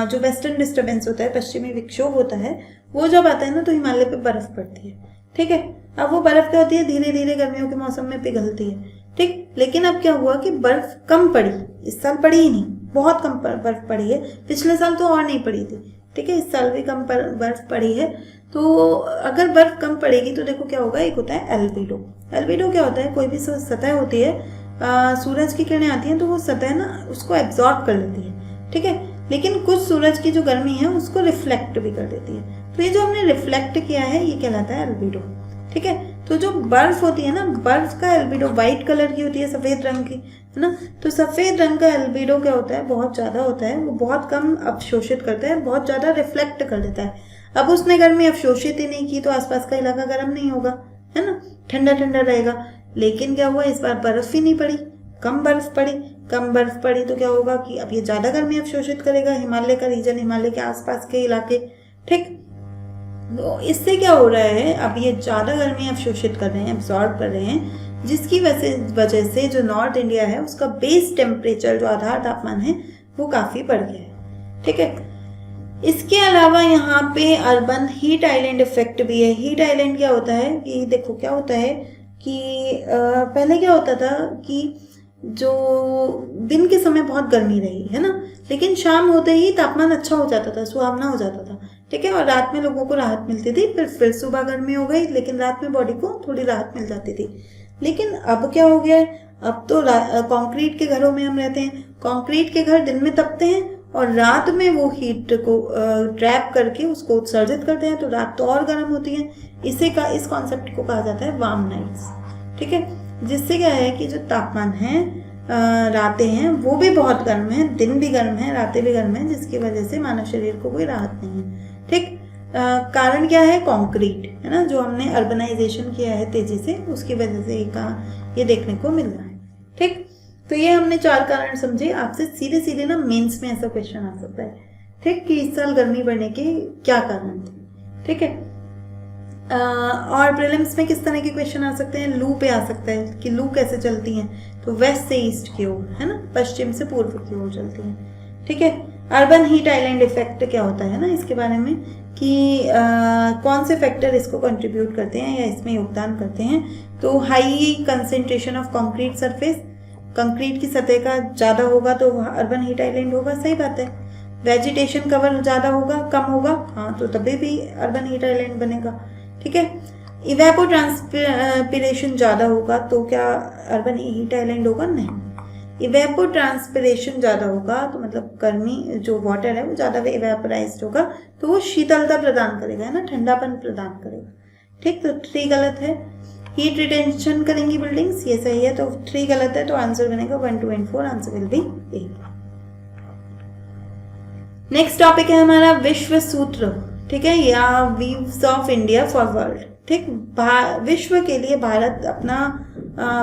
जो वेस्टर्न डिस्टर्बेंस होता है, पश्चिमी विक्षोभ होता है, वो जब आता है ना तो हिमालय पे बर्फ पड़ती है। ठीक है, अब वो बर्फ क्या होती है, धीरे धीरे गर्मियों के मौसम में पिघलती है। ठीक, लेकिन अब क्या हुआ कि बर्फ कम पड़ी, इस साल पड़ी ही नहीं, बहुत कम बर्फ पड़ी है, पिछले साल तो और नहीं पड़ी थी। ठीक है, इस साल भी कम बर्फ पड़ी है। तो अगर बर्फ कम पड़ेगी तो देखो क्या होगा, एक होता है एल्बिडो। एल्बिडो क्या होता है, कोई भी सतह होती है, सूरज की किरणें आती हैं तो वो सतह ना उसको एब्जॉर्ब कर लेती है। ठीक है, लेकिन कुछ सूरज की जो गर्मी है उसको रिफ्लेक्ट भी कर देती है। तो ये जो हमने रिफ्लेक्ट किया है ये कहलाता है एल्बिडो। ठीक है, तो जो बर्फ होती है ना, बर्फ का एल्बिडो वाइट कलर की होती है, सफ़ेद रंग की, है ना। तो सफ़ेद रंग का एल्बिडो क्या होता है, बहुत ज़्यादा होता है, वो बहुत कम अवशोषित करता है, बहुत ज़्यादा रिफ्लेक्ट कर देता है। अब उसने गर्मी अवशोषित ही नहीं की तो आसपास का इलाका गर्म नहीं होगा, है ना, ठंडा ठंडा रहेगा। लेकिन क्या हुआ, इस बार बर्फ ही नहीं पड़ी, कम बर्फ पड़ी। कम बर्फ पड़ी तो क्या होगा कि अब ये ज़्यादा गर्मी अवशोषित करेगा, हिमालय का रीजन, हिमालय के आसपास के इलाके, ठीक। तो इससे क्या हो रहा है, अब ये ज़्यादा गर्मी अवशोषित कर रहे हैं, एब्जॉर्ब कर रहे हैं, जिसकी वजह से जो नॉर्थ इंडिया है उसका बेस टेम्परेचर, जो आधार तापमान है, वो काफ़ी बढ़ गया है, ठीक है। इसके अलावा यहाँ पे अर्बन हीट आइलैंड इफेक्ट भी है। हीट आइलैंड क्या होता है कि देखो क्या होता है कि पहले क्या होता था कि जो दिन के समय बहुत गर्मी रही, है ना, लेकिन शाम होते ही तापमान अच्छा हो जाता था, सुहावना हो जाता था, ठीक है, और रात में लोगों को राहत मिलती थी। फिर सुबह गर्मी हो गई, लेकिन रात में बॉडी को थोड़ी राहत मिल जाती थी। लेकिन अब क्या हो गया है, अब तो कंक्रीट के घरों में हम रहते हैं, कंक्रीट के घर दिन में तपते हैं और रात में वो हीट को ट्रैप करके उसको उत्सर्जित करते हैं, तो रात तो और गर्म होती है। इस कॉन्सेप्ट को कहा जाता है वार्म नाइट्स, ठीक है, जिससे क्या है कि जो तापमान है, रातें हैं वो भी बहुत गर्म है, दिन भी गर्म है, रातें भी गर्म है, जिसकी वजह से मानव शरीर को कोई राहत नहीं है, ठीक। कारण क्या है, कंक्रीट, है ना, जो हमने अर्बनाइजेशन किया है तेजी से, उसकी वजह से ये देखने को मिल रहा है, ठीक। तो ये हमने 4 कारण समझे। आपसे सीधे सीधे ना मेंस में ऐसा क्वेश्चन आ सकता है, ठीक, कि इस साल गर्मी बढ़ने के क्या कारण थे, ठीक है। और प्रीलिम्स में किस तरह के क्वेश्चन आ सकते हैं, लू पे आ सकता है कि लू कैसे चलती हैं, तो वेस्ट से ईस्ट की ओर, है ना, पश्चिम से पूर्व की ओर चलती हैं, ठीक है। अर्बन हीट आइलैंड इफेक्ट क्या होता है ना, इसके बारे में कि कौन से फैक्टर इसको कंट्रीब्यूट करते हैं या इसमें योगदान करते हैं। तो high concentration of concrete surface, concrete की सतह का ज़्यादा होगा तो अर्बन हीट आइलैंड होगा, सही बात है। वेजिटेशन कवर ज़्यादा होगा, कम होगा, हाँ, तो तभी भी अर्बन हीट आइलैंड बनेगा, ठीक है। इवेपो ट्रांसपिरेशन ज़्यादा होगा तो क्या अर्बन हीट आइलैंड होगा, नहीं। इवेपो ट्रांसपिरेशन ज़्यादा होगा तो मतलब गर्मी, जो वाटर है वो ज़्यादा इवेपोराइज्ड होगा, तो वो शीतलता प्रदान करेगा, है ना, ठंडापन प्रदान करेगा, ठीक। तो 3 गलत है। हीट रिटेंशन करेंगी बिल्डिंग्स, ये सही है, तो 3 गलत है, तो आंसर बनेगा 1, 2 and 4, answer will B A. Next topic है हमारा विश्व सूत्र, ठीक है, या weaves of India for world, ठीक। विश्व के लिए भारत अपना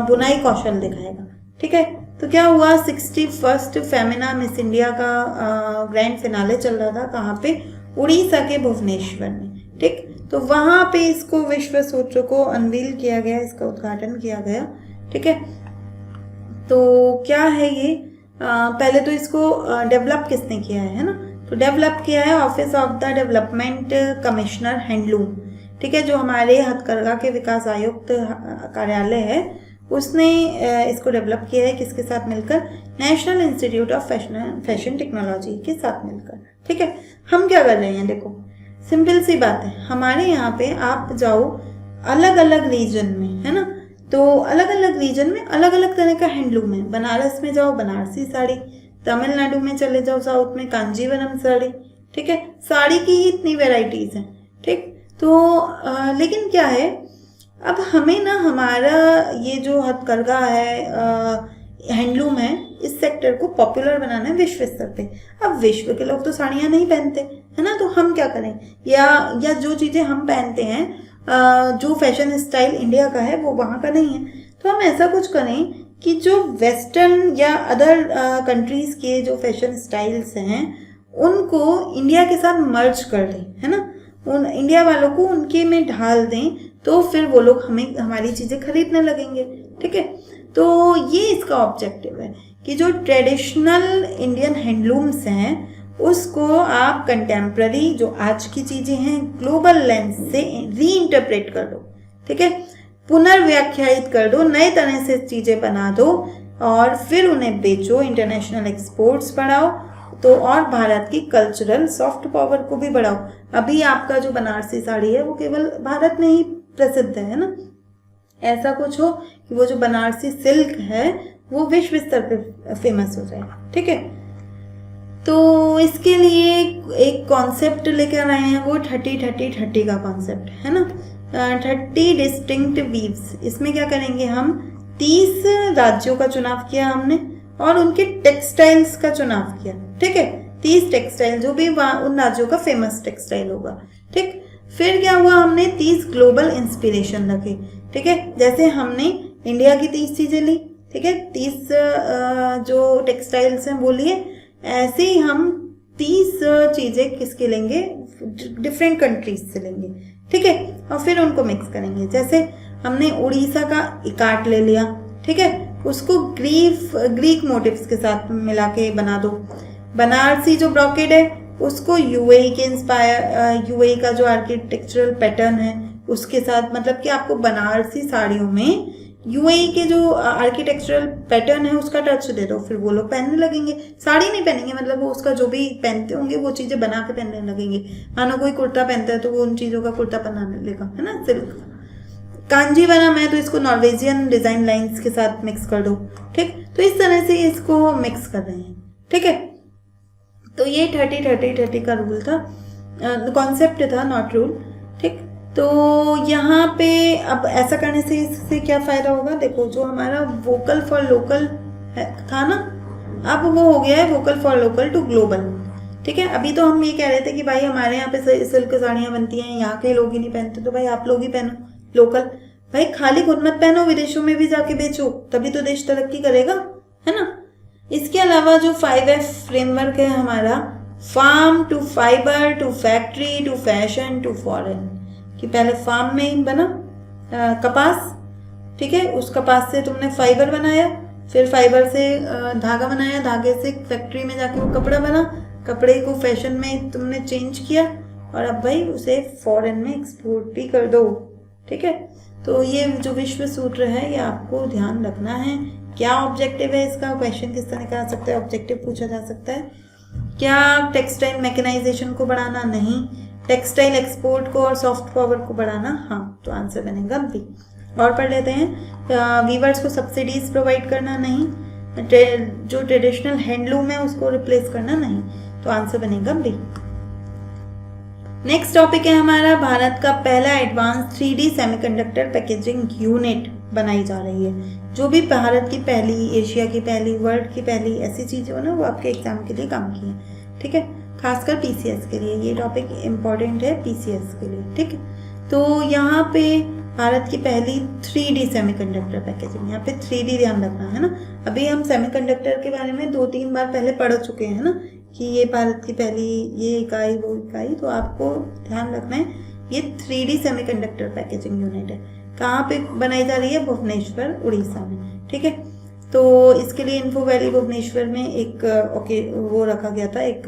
बुनाई कौशल दिखाएगा, ठीक है। तो क्या हुआ, 61st फेमिना मिस इंडिया का ग्रैंड फिनाले चल रहा था, कहाँ पे, उड़ीसा के भुवनेश्वर में, ठीक। तो वहाँ पे इसको विश्व सूत्र को अनवील किया गया, इसका उद्घाटन किया गया, ठीक है। तो क्या है ये, पहले तो इसको डेवलप किसने किया है ना, तो डेवलप किया है office of the development commissioner handloom, ठीक है, जो हमारे हथकरघा के विकास आयुक्त कार्यालय है, उसने इसको डेवलप किया है, किसके साथ मिलकर, national institute of fashion technology के साथ मिलकर, ठीक है। हम क्या कर रहे हैं, देखो सिंपल सी बात है, हमारे यहाँ पे आप जाओ अलग अलग रीजन में, है ना, तो अलग अलग रीजन में अलग अलग तरह का हैंडलूम है। बनारस में जाओ बनारसी साड़ी, तमिलनाडु में चले जाओ साउथ में कांजीवरम साड़ी, ठीक है, साड़ी की ही इतनी वेराइटीज हैं, ठीक। तो लेकिन क्या है, अब हमें ना हमारा ये जो हथकरघा है, हैंडलूम है, इस सेक्टर को पॉपुलर बनाना है विश्व स्तर पे। अब विश्व के लोग तो साड़ियाँ नहीं पहनते, है ना, तो हम क्या करें, या जो चीज़ें हम पहनते हैं, जो फैशन स्टाइल इंडिया का है वो वहाँ का नहीं है, तो हम ऐसा कुछ करें कि जो वेस्टर्न या अदर कंट्रीज़ के जो फैशन स्टाइल्स हैं उनको इंडिया के साथ मर्ज कर दें, है ना, उन इंडिया वालों को उनके में ढाल दें, तो फिर वो लोग हमारी चीज़ें खरीदने लगेंगे, ठीक है। तो ये इसका ऑब्जेक्टिव है कि जो ट्रेडिशनल इंडियन हैंडलूम्स हैं उसको आप कंटेम्प्ररी, जो आज की चीज़ें हैं, ग्लोबल लेंस से रीइंटरप्रेट कर दो, ठीक है, पुनर्व्याख्यायित कर दो, नए तरह से चीज़ें बना दो और फिर उन्हें बेचो, इंटरनेशनल एक्सपोर्ट्स बढ़ाओ, तो और भारत की कल्चरल सॉफ्ट पावर को भी बढ़ाओ। अभी आपका जो बनारसी साड़ी है वो केवल भारत में ही प्रसिद्ध है ना, ऐसा कुछ हो कि वो जो बनारसी सिल्क है वो विश्व स्तर पे फेमस हो जाए, ठीक है। तो इसके लिए एक कॉन्सेप्ट लेकर आए हैं, वो 30-30-30 का कॉन्सेप्ट है ना। 30 डिस्टिंक्ट वीव्स। इसमें क्या करेंगे हम, 30 राज्यों का चुनाव किया हमने और उनके टेक्सटाइल्स का चुनाव किया। ठीक है, 30 टेक्सटाइल जो भी उन राज्यों का फेमस टेक्सटाइल होगा। ठीक, फिर क्या हुआ, हमने 30 ग्लोबल इंस्पिरेशन रखे। ठीक है, जैसे हमने इंडिया की 30 चीजें ली, ठीक है, 30 जो टेक्सटाइल्स हैं वो लिए, ऐसे ही हम 30 चीजें किसके लेंगे, डिफरेंट कंट्रीज से लेंगे। ठीक है, और फिर उनको मिक्स करेंगे। जैसे हमने उड़ीसा का इकार्ट ले लिया, ठीक है, उसको ग्रीक मोटिव्स के साथ मिला के बना दो। बनारसी जो ब्रॉकेड है उसको यूएई के यूएई का जो आर्किटेक्चरल पैटर्न है उसके साथ, मतलब कि आपको बनारसी साड़ियों में यूएई के जो आर्किटेक्चरल पैटर्न है उसका टच दे दो, फिर वो लोग पहनने लगेंगे। साड़ी नहीं पहनेंगे, मतलब वो उसका जो भी पहनते होंगे वो चीजें बना के पहनने लगेंगे। मानो कोई कुर्ता पहनता है तो वो उन चीजों का कुर्ता बनाने लगेगा, है ना, सिल्क। कांजी बना मैं तो इसको नॉर्वेजियन डिजाइन लाइंस के साथ मिक्स कर दो। ठीक, तो इस तरह से इसको मिक्स कर रहे हैं। ठीक है, तो ये 30-30-30 का रूल था, कॉन्सेप्ट था, नॉट रूल। ठीक, तो यहाँ पे अब ऐसा करने से इससे क्या फायदा होगा, देखो जो हमारा वोकल फॉर लोकल था ना, अब वो हो गया है vocal for local to global. ठीक है, अभी तो हम ये कह रहे थे कि भाई हमारे यहाँ पे सिल्क साड़ियाँ बनती हैं, यहाँ के लोग ही नहीं पहनते, तो भाई आप लोग ही पहनो लोकल। भाई खाली खुद मत पहनो, विदेशों में भी जाके बेचो, तभी तो देश तरक्की करेगा, है ना। इसके अलावा जो 5F फ्रेमवर्क है हमारा, farm to fibre to factory to fashion to foreign, कि पहले फार्म में बना कपास, ठीक है, उस कपास से तुमने फाइबर बनाया, फिर फाइबर से धागा बनाया, धागे से फैक्ट्री में जाके वो कपड़ा बना, कपड़े को फैशन में तुमने चेंज किया और अब भाई उसे फॉरेन में एक्सपोर्ट भी कर दो। ठीक है, तो ये जो विश्व सूत्र है ये आपको ध्यान रखना है। क्या ऑब्जेक्टिव है इसका, क्वेश्चन किस तरह का आ सकता है, ऑब्जेक्टिव पूछा जा सकता है। क्या टेक्सटाइल मैकेनाइजेशन को बढ़ाना, नहीं। टेक्सटाइल एक्सपोर्ट को और सॉफ्ट पावर को बढ़ाना, हाँ, तो आंसर बनेगा बी। और पढ़ लेते हैं, वीवर्स को सब्सिडीज प्रोवाइड करना, नहीं। जो ट्रेडिशनल हैंडलूम है उसको रिप्लेस करना, नहीं, तो आंसर बनेगा बी। नेक्स्ट टॉपिक है हमारा, भारत का पहला advance 3D semiconductor packaging unit बनाई जा रही है। जो भी भारत की पहली, एशिया की पहली, वर्ल्ड की पहली ऐसी चीजें हो ना, वो आपके एग्जाम के लिए काम की है। ठीक है, खासकर पीसीएस के लिए ये टॉपिक इम्पोर्टेंट है, पीसीएस के लिए। ठीक है, तो यहाँ पे भारत की पहली 3D सेमीकंडक्टर पैकेजिंग, यहाँ पे 3D ध्यान रखना है ना। अभी हम सेमीकंडक्टर के बारे में 2-3 बार पहले पढ़ चुके हैं ना, कि ये भारत की पहली ये इकाई वो इकाई, तो आपको ध्यान रखना है ये 3D सेमीकंडक्टर पैकेजिंग यूनिट है। कहाँ पे बनाई जा रही है, भुवनेश्वर उड़ीसा में। ठीक है, तो इसके लिए इन्फो वैली भुवनेश्वर में एक वो रखा गया था, एक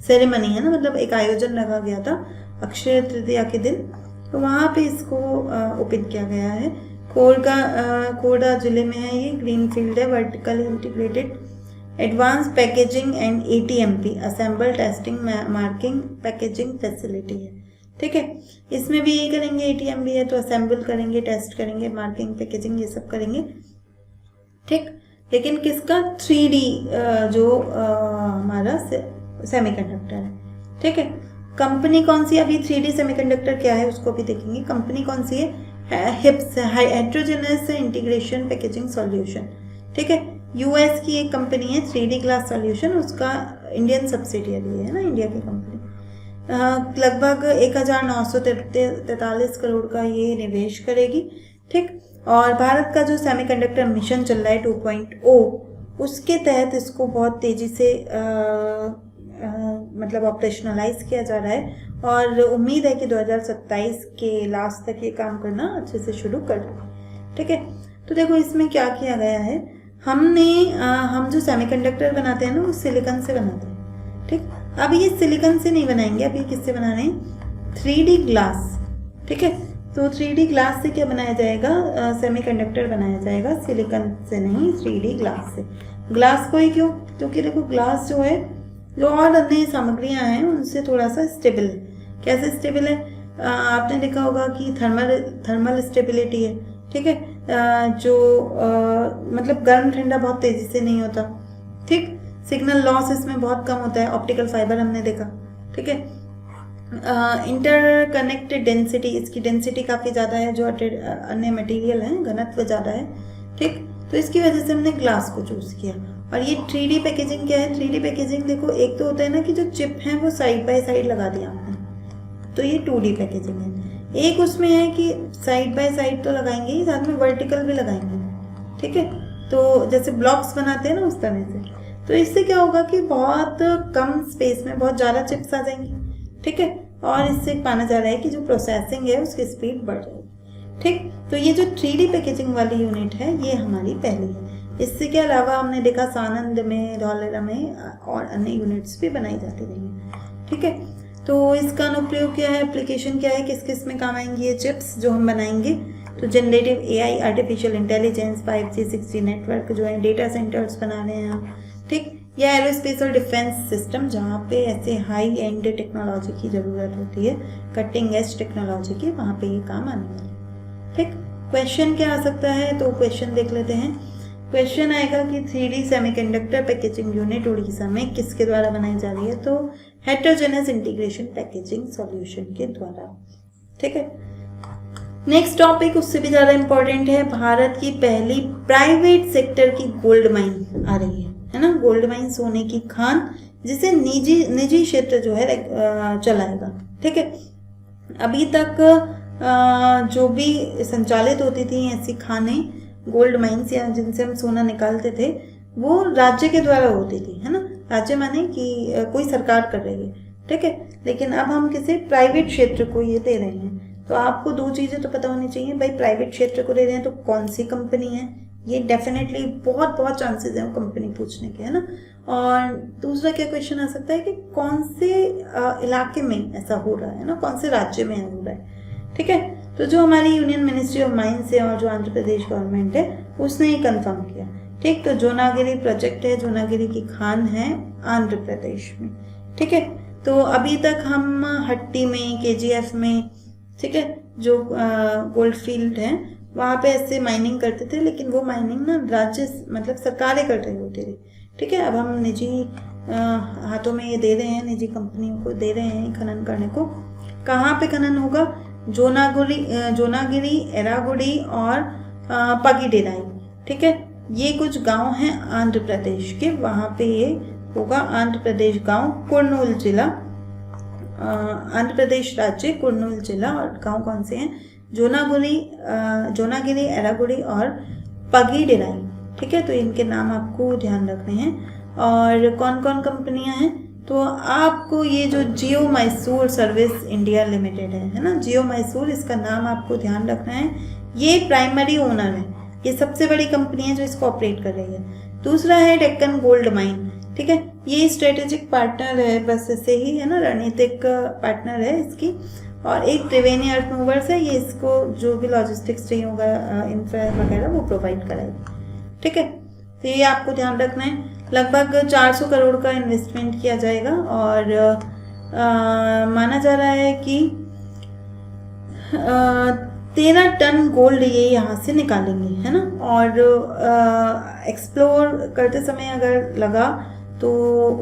सेरेमनी है ना, मतलब एक आयोजन रखा गया था अक्षय तृतीया के दिन, तो वहाँ पे इसको ओपन किया गया है। कोरबा जिले में है ये, ग्रीन फील्ड है, vertical integrated advance packaging and ATMP assemble testing marking packaging facility है। ठीक है, इसमें भी यही करेंगे, ATMP है तो असेंबल करेंगे, टेस्ट करेंगे, मार्किंग पैकेजिंग ये सब करेंगे। ठीक, लेकिन किसका 3D जो हमारा सेमीकंडक्टर है। ठीक है, कंपनी कौन सी, अभी 3D सेमीकंडक्टर क्या है उसको भी देखेंगे। कंपनी कौन सी है, हिप्स, हेट्रोजेनस इंटीग्रेशन पैकेजिंग सॉल्यूशन। ठीक है, यूएस की एक कंपनी है 3D ग्लास सॉल्यूशन, उसका इंडियन सब्सिडियरी है ना, इंडिया की कंपनी। लगभग 1943 करोड़ का ये निवेश करेगी। ठीक, और भारत का जो सेमीकंडक्टर मिशन चल रहा है 2.0, उसके तहत इसको बहुत तेजी से मतलब ऑपरेशनलाइज किया जा रहा है और उम्मीद है कि 2027 के लास्ट तक ये काम करना अच्छे से शुरू कर दें। ठीक है, तो देखो इसमें क्या किया गया है, हम जो सेमीकंडक्टर बनाते हैं ना वो सिलिकॉन से बनाते हैं। ठीक, अब ये सिलिकॉन से नहीं बनाएंगे, अब ये किससे बना रहे हैं, 3D ग्लास। ठीक है, तो 3D ग्लास से क्या बनाया जाएगा, सेमीकंडक्टर बनाया जाएगा, सिलिकॉन से नहीं, 3D ग्लास से। ग्लास को ही क्यों, क्योंकि देखो ग्लास जो है, जो और अन्य सामग्रियां हैं उनसे थोड़ा सा स्टेबल है। कैसे स्टेबल है, आपने देखा होगा कि थर्मल स्टेबिलिटी है। ठीक है, जो मतलब गर्म ठंडा बहुत तेजी से नहीं होता। ठीक, सिग्नल लॉस इसमें बहुत कम होता है, ऑप्टिकल फाइबर हमने देखा। ठीक है, इंटरकनेक्टेड डेंसिटी, इसकी डेंसिटी काफ़ी ज़्यादा है जो अन्य मटेरियल हैं, घनत्व ज़्यादा है, ठीक। तो इसकी वजह से हमने ग्लास को चूज़ किया। और ये 3D पैकेजिंग क्या है? 3D पैकेजिंग देखो, एक तो होता है ना कि जो चिप है वो साइड बाय साइड लगा दिया आपने, तो ये 2D पैकेजिंग है। एक उसमें है कि साइड बाय साइड तो लगाएंगे ही, साथ में वर्टिकल भी लगाएंगे, ठीक है। तो जैसे ब्लॉक्स बनाते हैं ना उस तरह से। तो इससे क्या होगा कि बहुत कम स्पेस में बहुत ज़्यादा चिप्स आ जाएंगी, ठीक है। और इससे माना जा रहा है कि जो प्रोसेसिंग है उसकी स्पीड बढ़ जाएगी, ठीक। तो ये जो 3D पैकेजिंग वाली यूनिट है ये हमारी पहली है। इससे के अलावा हमने देखा सानंद में, धौलेरा में और अन्य यूनिट्स भी बनाई जाती रही हैं, ठीक है। तो इसका अनुप्रयोग क्या है, एप्लीकेशन क्या है, किस किस में काम आएंगी ये चिप्स जो हम बनाएंगे? तो generative AI, artificial intelligence, 5G 6G network जो है, डेटा सेंटर्स बना रहे हैं हम, ठीक। या एरोस्पेस और डिफेंस सिस्टम जहाँ पे ऐसे हाई एंड टेक्नोलॉजी की ज़रूरत होती है, कटिंग एज टेक्नोलॉजी की, वहाँ पे ये काम आने वाला है, ठीक। क्वेश्चन क्या आ सकता है? तो क्वेश्चन देख लेते हैं। क्वेश्चन आएगा कि 3D semiconductor packaging unit Orissa में किसके द्वारा बनाई जा रही है? तो हेटेरोजेनस इंटीग्रेशन पैकेजिंग सॉल्यूशन के द्वारा, ठीक है। नेक्स्ट टॉपिक उससे भी ज़्यादा इंपॉर्टेंट है, भारत की पहली प्राइवेट सेक्टर की गोल्ड माइन आ रही है ना, गोल्ड माइन, सोने की खान, जिसे निजी क्षेत्र जो है चलाएगा, ठीक है। अभी तक जो भी संचालित होती थी ऐसी खानें, गोल्ड माइंस या जिनसे हम सोना निकालते थे, वो राज्य के द्वारा होती थी, है ना। राज्य माने कि कोई सरकार कर रही है, ठीक है। लेकिन अब हम किसी प्राइवेट क्षेत्र को ये दे रहे हैं। तो आपको दो चीज़ें तो पता होनी चाहिए भाई, प्राइवेट क्षेत्र को दे रहे हैं तो कौन सी कंपनी है, ये डेफिनेटली बहुत चांसेस है वो कंपनी पूछने के, है ना। और दूसरा क्या क्वेश्चन आ सकता है कि कौन से इलाके में ऐसा हो रहा है ना, कौन से राज्य में हो रहा है, ठीक है। तो जो हमारी यूनियन मिनिस्ट्री ऑफ माइंस है और जो आंध्र प्रदेश गवर्नमेंट है उसने ये कंफर्म किया, ठीक। तो जोनागिरी प्रोजेक्ट है, जोनागिरी की खान है आंध्र प्रदेश में, ठीक है। तो अभी तक हम हट्टी में, KGF में, ठीक है, जो गोल्ड फील्ड है वहाँ पे ऐसे माइनिंग करते थे, लेकिन वो माइनिंग ना राज्य मतलब सरकारें कर रही होती थी, ठीक है। अब हम निजी हाथों में ये दे रहे हैं, निजी कंपनियों को दे रहे हैं खनन करने को। कहाँ पे खनन होगा? जोनागिरी, एरागुड़ी और पगीडेराई, ठीक है। ये कुछ गांव हैं आंध्र प्रदेश के, वहाँ पे ये होगा। आंध्र प्रदेश गांव, कुर्नूल जिला, आंध्र प्रदेश राज्य, कुर्नूल जिला। और गांव कौन से हैं? जोनागिरी, एरागुड़ी और पगीडेराई, ठीक है। तो इनके नाम आपको ध्यान रखने हैं। और कौन कौन कंपनियां हैं? तो आपको ये जो जियो मैसूर सर्विस इंडिया लिमिटेड है ना, जियो मैसूर, इसका नाम आपको ध्यान रखना है। ये प्राइमरी ओनर है, ये सबसे बड़ी कंपनी है जो इसको ऑपरेट कर रही है। दूसरा है डेक्कन गोल्ड माइन, ठीक है। ये स्ट्रेटेजिक पार्टनर है, बस ऐसे ही है ना, रणनीतिक पार्टनर है इसकी। और एक त्रिवेणी अर्थ मूवर्स है, ये इसको जो भी लॉजिस्टिक्स चाहिए होगा, इंफ्रा वगैरह, वो प्रोवाइड कराएगी, ठीक है। तो ये आपको ध्यान रखना है। लगभग 400 करोड़ का इन्वेस्टमेंट किया जाएगा और माना जा रहा है कि 13 टन गोल्ड ये यहाँ से निकालेंगे, है ना। और एक्सप्लोर करते समय अगर लगा तो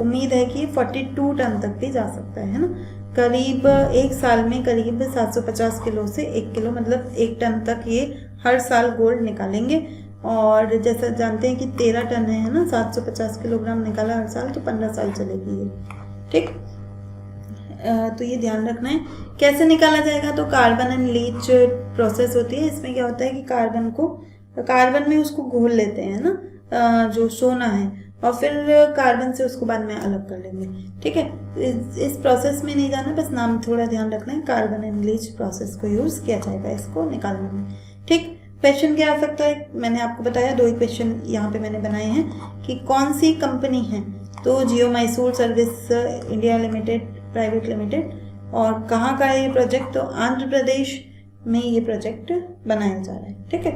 उम्मीद है कि 42 टन तक भी जा सकता है ना। करीब एक साल में करीब 750 किलो से 1 किलो, मतलब 1 टन तक ये हर साल गोल्ड निकालेंगे। और जैसा जानते हैं कि 13 टन है ना, 750 किलोग्राम निकाला हर साल, तो 15 साल चलेगी ये, ठीक। तो ये ध्यान रखना है। कैसे निकाला जाएगा? तो कार्बन एंड लीच प्रोसेस होती है। इसमें क्या होता है कि कार्बन में उसको घोल लेते हैं ना, जो सोना है, और फिर कार्बन से उसको बाद में अलग कर लेंगे, ठीक है। इस प्रोसेस में नहीं जाना, बस नाम थोड़ा ध्यान रखना है। कार्बन एंड लीच प्रोसेस को यूज़ किया जाएगा इसको निकालने में, ठीक। क्वेश्चन क्या आ सकता है? मैंने आपको बताया 2 ही क्वेश्चन यहाँ पे मैंने बनाए हैं कि कौन सी कंपनी है। तो Jio Mysore service India limited private limited. और कहाँ का है ये प्रोजेक्ट? तो आंध्र प्रदेश में ये प्रोजेक्ट बनाया जा रहा है, ठीक है।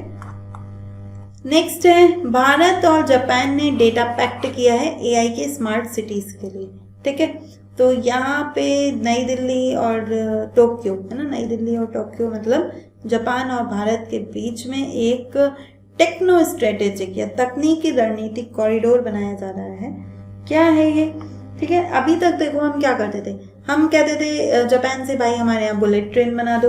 नेक्स्ट है, भारत और जापान ने डेटा पैक्ट किया है AI के स्मार्ट सिटीज़ के लिए, ठीक है। तो यहाँ पे नई दिल्ली और टोक्यो, है ना, नई दिल्ली और टोक्यो मतलब जापान और भारत के बीच में एक टेक्नो स्ट्रेटेजिक या तकनीकी रणनीतिक कॉरिडोर बनाया जा रहा है। क्या है ये? ठीक है, अभी तक देखो हम क्या करते थे, हम कहते थे जापान से भाई हमारे यहाँ बुलेट ट्रेन बना दो,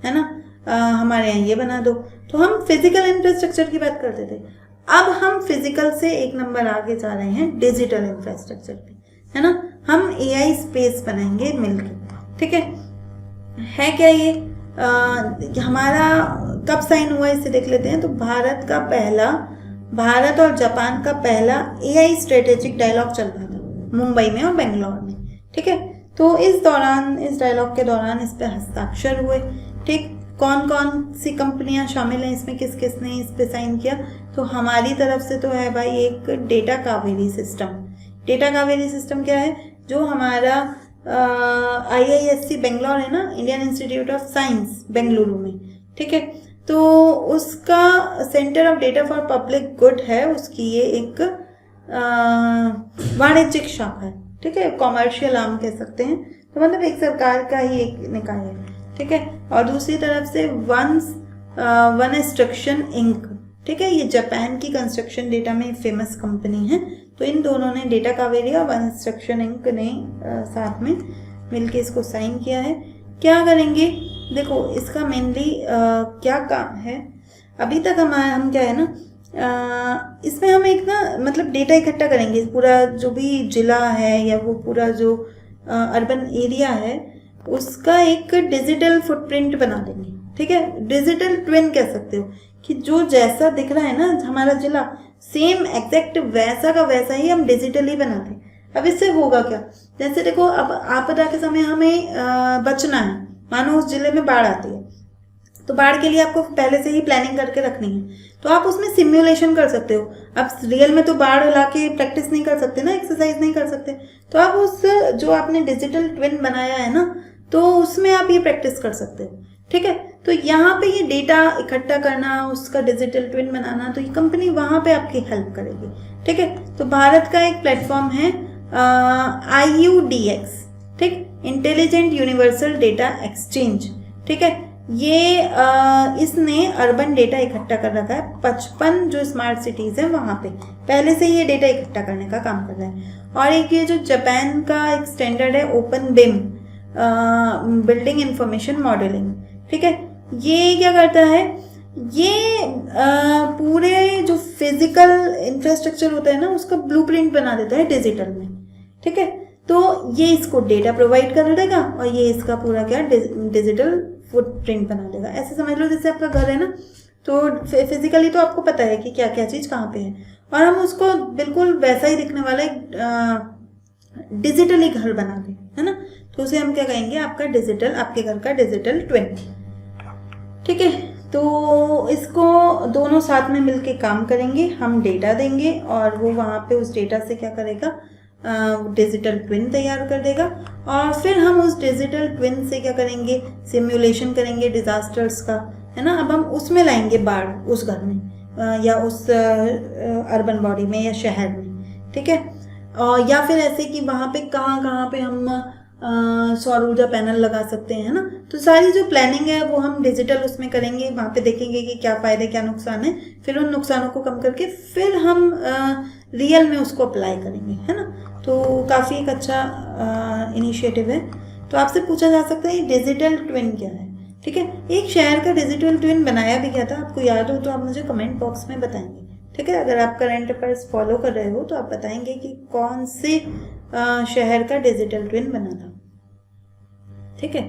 है ना, हमारे यहाँ ये बना दो, तो हम फिजिकल इंफ्रास्ट्रक्चर की बात करते थे। अब हम फिजिकल से एक नंबर आगे जा रहे हैं डिजिटल इंफ्रास्ट्रक्चर पे, है ना। हम AI स्पेस बनाएंगे मिलकर, ठीक है क्या ये हमारा कब साइन हुआ इसे देख लेते हैं। तो भारत और जापान का पहला AI स्ट्रेटेजिक डायलॉग चल रहा था मुंबई में और बेंगलोर में, ठीक है। तो इस डायलॉग के दौरान इस पे हस्ताक्षर हुए, ठीक। कौन कौन सी कंपनियां शामिल हैं इसमें, किस किस ने इस पे साइन किया। तो हमारी तरफ से तो है भाई एक data Kaveri system. Data Kaveri system क्या है, जो हमारा IISc बेंगलोर है ना, Indian institute of science Bengaluru में, ठीक है। तो उसका centre of data for public good है, उसकी ये एक वाणिज्यिक शाखा है, ठीक है, कॉमर्शियल आर्म कह सकते हैं। तो मतलब एक सरकार का ही एक निकाय है, ठीक है। और दूसरी तरफ से वनस्ट्रक्शन इंक, ठीक है, ये जापान की कंस्ट्रक्शन डेटा में फेमस कंपनी है। तो इन दोनों ने, डेटा कावेरी और वनस्ट्रक्शन इंक ने साथ में मिलके इसको साइन किया है। क्या करेंगे, देखो इसका मेनली क्या काम है। अभी तक हम क्या है ना, इसमें हम एक ना मतलब डेटा इकट्ठा करेंगे, पूरा जो भी जिला है या वो पूरा जो अर्बन एरिया है उसका एक डिजिटल फुटप्रिंट बना देंगे, ठीक है। डिजिटल ट्विन कह सकते हो कि जो जैसा दिख रहा है ना हमारा जिला, सेम एग्जैक्ट वैसा का वैसा ही हम डिजिटली बना दें। अब इससे होगा क्या, जैसे देखो अब आपदा के समय हमें बचना है, मानो उस जिले में बाढ़ आती है, तो बाढ़ के लिए आपको पहले से ही प्लानिंग करके रखनी है, तो आप उसमें सिमुलेशन कर सकते हो। अब रियल में तो बाढ़ ला के प्रैक्टिस नहीं कर सकते ना, एक्सरसाइज नहीं कर सकते, तो आप उस जो आपने डिजिटल ट्विन बनाया है ना, तो उसमें आप ये प्रैक्टिस कर सकते हो, ठीक है। तो यहाँ पे ये डेटा इकट्ठा करना, उसका डिजिटल ट्विन बनाना, तो ये कंपनी वहाँ पे आपकी हेल्प करेगी, ठीक है। तो भारत का एक प्लेटफॉर्म है IUDX, ठीक, इंटेलिजेंट यूनिवर्सल डेटा एक्सचेंज, ठीक है। ये इसने अर्बन डेटा इकट्ठा कर रखा है, 55 जो स्मार्ट सिटीज़ हैं वहाँ पे पहले से ये डेटा इकट्ठा करने का काम कर रहा है। और एक ये जो जापान का एक स्टैंडर्ड है ओपन बिम, बिल्डिंग इंफॉर्मेशन मॉडलिंग, ठीक है। ये क्या करता है, ये पूरे जो फिजिकल इंफ्रास्ट्रक्चर होता है ना उसका ब्लूप्रिंट बना देता है डिजिटल में, ठीक है। तो ये इसको डेटा प्रोवाइड कर देगा और ये इसका पूरा क्या डिजिटल फुटप्रिंट बना देगा। ऐसे समझ लो जैसे आपका घर है ना, तो फिजिकली तो आपको पता है कि क्या क्या चीज़ कहाँ पे है, और हम उसको बिल्कुल वैसा ही दिखने वाला एक डिजिटली घर बना दें, है ना। तो उसे हम क्या कहेंगे, आपका डिजिटल, आपके घर का डिजिटल ट्विन, ठीक है। तो इसको दोनों साथ में मिलके काम करेंगे, हम डेटा देंगे और वो वहाँ पे उस डेटा से क्या करेगा, डिजिटल ट्विन तैयार कर देगा। और फिर हम उस डिजिटल ट्विन से क्या करेंगे, सिमुलेशन करेंगे डिजास्टर्स का, है ना। अब हम उसमें लाएंगे बाढ़ उस घर में या उस अर्बन बॉडी में या शहर में, ठीक है। और या फिर ऐसे कि वहाँ पे कहाँ पे हम सौर ऊर्जा पैनल लगा सकते हैं, ना। तो सारी जो प्लानिंग है वो हम डिजिटल उसमें करेंगे, वहाँ पे देखेंगे कि क्या फ़ायदे क्या नुकसान है, फिर उन नुकसानों को कम करके फिर हम रियल में उसको अप्लाई करेंगे, है ना। तो काफ़ी एक अच्छा इनिशिएटिव है। तो आपसे पूछा जा सकता है डिजिटल ट्विन क्या है, ठीक है। एक शहर का डिजिटल ट्विन बनाया भी गया था, आपको याद हो तो आप मुझे कमेंट बॉक्स में बताएंगे, ठीक है। अगर आप करंट अफेयर्स फॉलो कर रहे हो तो आप बताएंगे कि कौन से शहर का डिजिटल ट्विन बना था, ठीक है।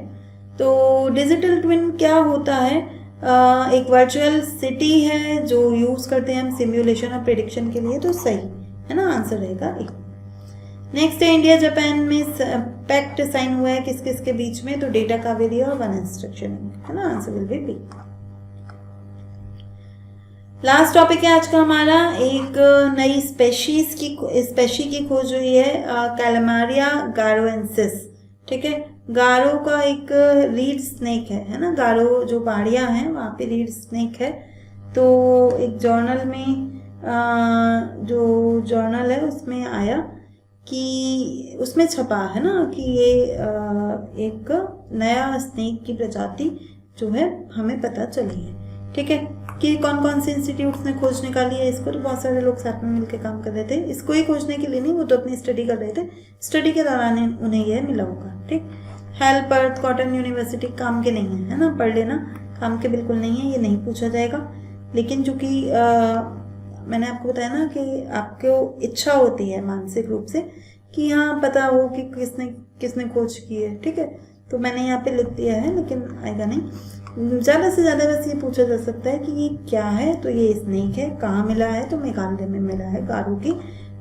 तो डिजिटल ट्विन क्या होता है, एक वर्चुअल सिटी है जो यूज़ करते हैं हम सिम्युलेशन और प्रेडिक्शन के लिए, तो सही है ना, आंसर रहेगा ए। नेक्स्ट है इंडिया जापान में पैक्ट साइन हुआ है किस किस के बीच में, तो डेटा कावेरी और वनस्ट्रक्शन, है ना, answer will be B. Last topic है आज का हमारा, एक नई स्पेशी की खोज हुई है, कैलमारिया गारोएंसिस, ठीक है। गारो का एक रीड स्नेक है ना, गारो जो पहाड़ियाँ हैं वहाँ पे रीड स्नेक है। तो एक जर्नल में जो जर्नल है उसमें आया कि उसमें छपा है ना कि ये एक नया स्नेक की प्रजाति जो है हमें पता चली है, ठीक है, कि कौन कौन से इंस्टीट्यूट्स ने खोज निकाली है इसको, तो बहुत सारे लोग साथ में मिलकर काम कर रहे थे। इसको ही खोजने के लिए नहीं, वो तो अपनी स्टडी कर रहे थे, स्टडी के दौरान उन्हें यह मिला होगा। ठीक, हेल्प अर्थ कॉटन यूनिवर्सिटी काम के नहीं है ना, पढ़ लेना, काम के बिल्कुल नहीं है, ये नहीं पूछा जाएगा। लेकिन चूंकि मैंने आपको बताया ना कि आपको इच्छा होती है मानसिक रूप से कि हाँ पता हो कि किसने खोज की है, ठीक है, तो मैंने यहाँ पे लिख दिया है, लेकिन आएगा नहीं। ज़्यादा से ज़्यादा बस ये पूछा जा सकता है कि ये क्या है, तो ये स्नेक है, कहाँ मिला है, तो मेघालय में मिला है, गारो की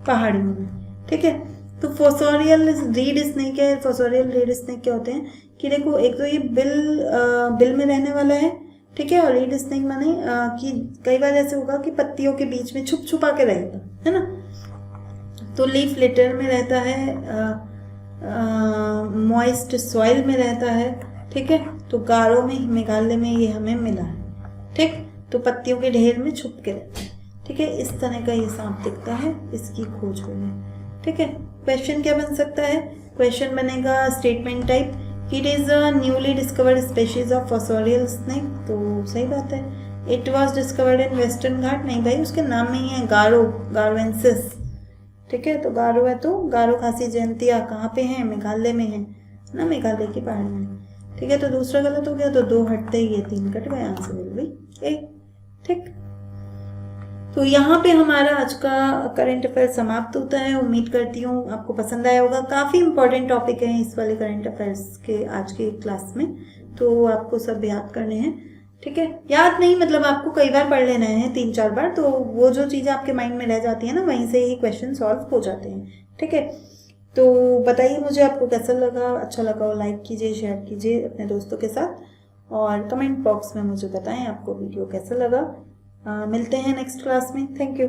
पहाड़ियों में। ठीक है, तो फोसोरियल रीड स्नेक है। फोसोरियल रीड स्नेक क्या होते हैं कि देखो, एक तो ये बिल में रहने वाला है, ठीक है, और रीड स्नेक माने कि कई बार ऐसे होगा कि पत्तियों के बीच में छुप छुपा के रहेगा, है ना, तो लीफ लिटर में रहता है, मॉइस्ट सॉइल में रहता है। ठीक है, तो गारो में, मेघालय में ये हमें मिला है। ठीक, तो पत्तियों के ढेर में छुप के रहता है। ठीक है, इस तरह का ये सांप दिखता है, इसकी खोज हुई है। ठीक है, क्वेश्चन क्या बन सकता है, क्वेश्चन बनेगा statement type, it is a newly discovered species of fossorial snake, तो सही बात है। It was discovered in Western Ghat, नहीं भाई, उसके नाम में ही है गारो, गारोवेंसिस। ठीक है, तो गारो है, तो गारो खासी जयंतिया कहाँ पे है, मेघालय में है ना, मेघालय की पहाड़ी में। ठीक है, तो दूसरा गलत हो गया, तो 2 हटते ही ये 3 कट गए, आंसर मिल गई ए। ठीक, तो यहाँ पे हमारा आज का करंट अफेयर समाप्त होता है। उम्मीद करती हूँ आपको पसंद आया होगा। काफ़ी इंपॉर्टेंट टॉपिक है इस वाले करंट अफेयर्स के आज के क्लास में, तो आपको सब याद करने हैं। ठीक है, याद नहीं मतलब आपको कई बार पढ़ लेना है, 3-4 बार, तो वो जो चीज़ें आपके माइंड में रह जाती है ना, वहीं से ही क्वेश्चन सॉल्व हो जाते हैं। ठीक है, तो बताइए मुझे आपको कैसा लगा, अच्छा लगा हो लाइक कीजिए, शेयर कीजिए अपने दोस्तों के साथ, और कमेंट बॉक्स में मुझे बताएं आपको वीडियो कैसा लगा। मिलते हैं नेक्स्ट क्लास में। Thank you.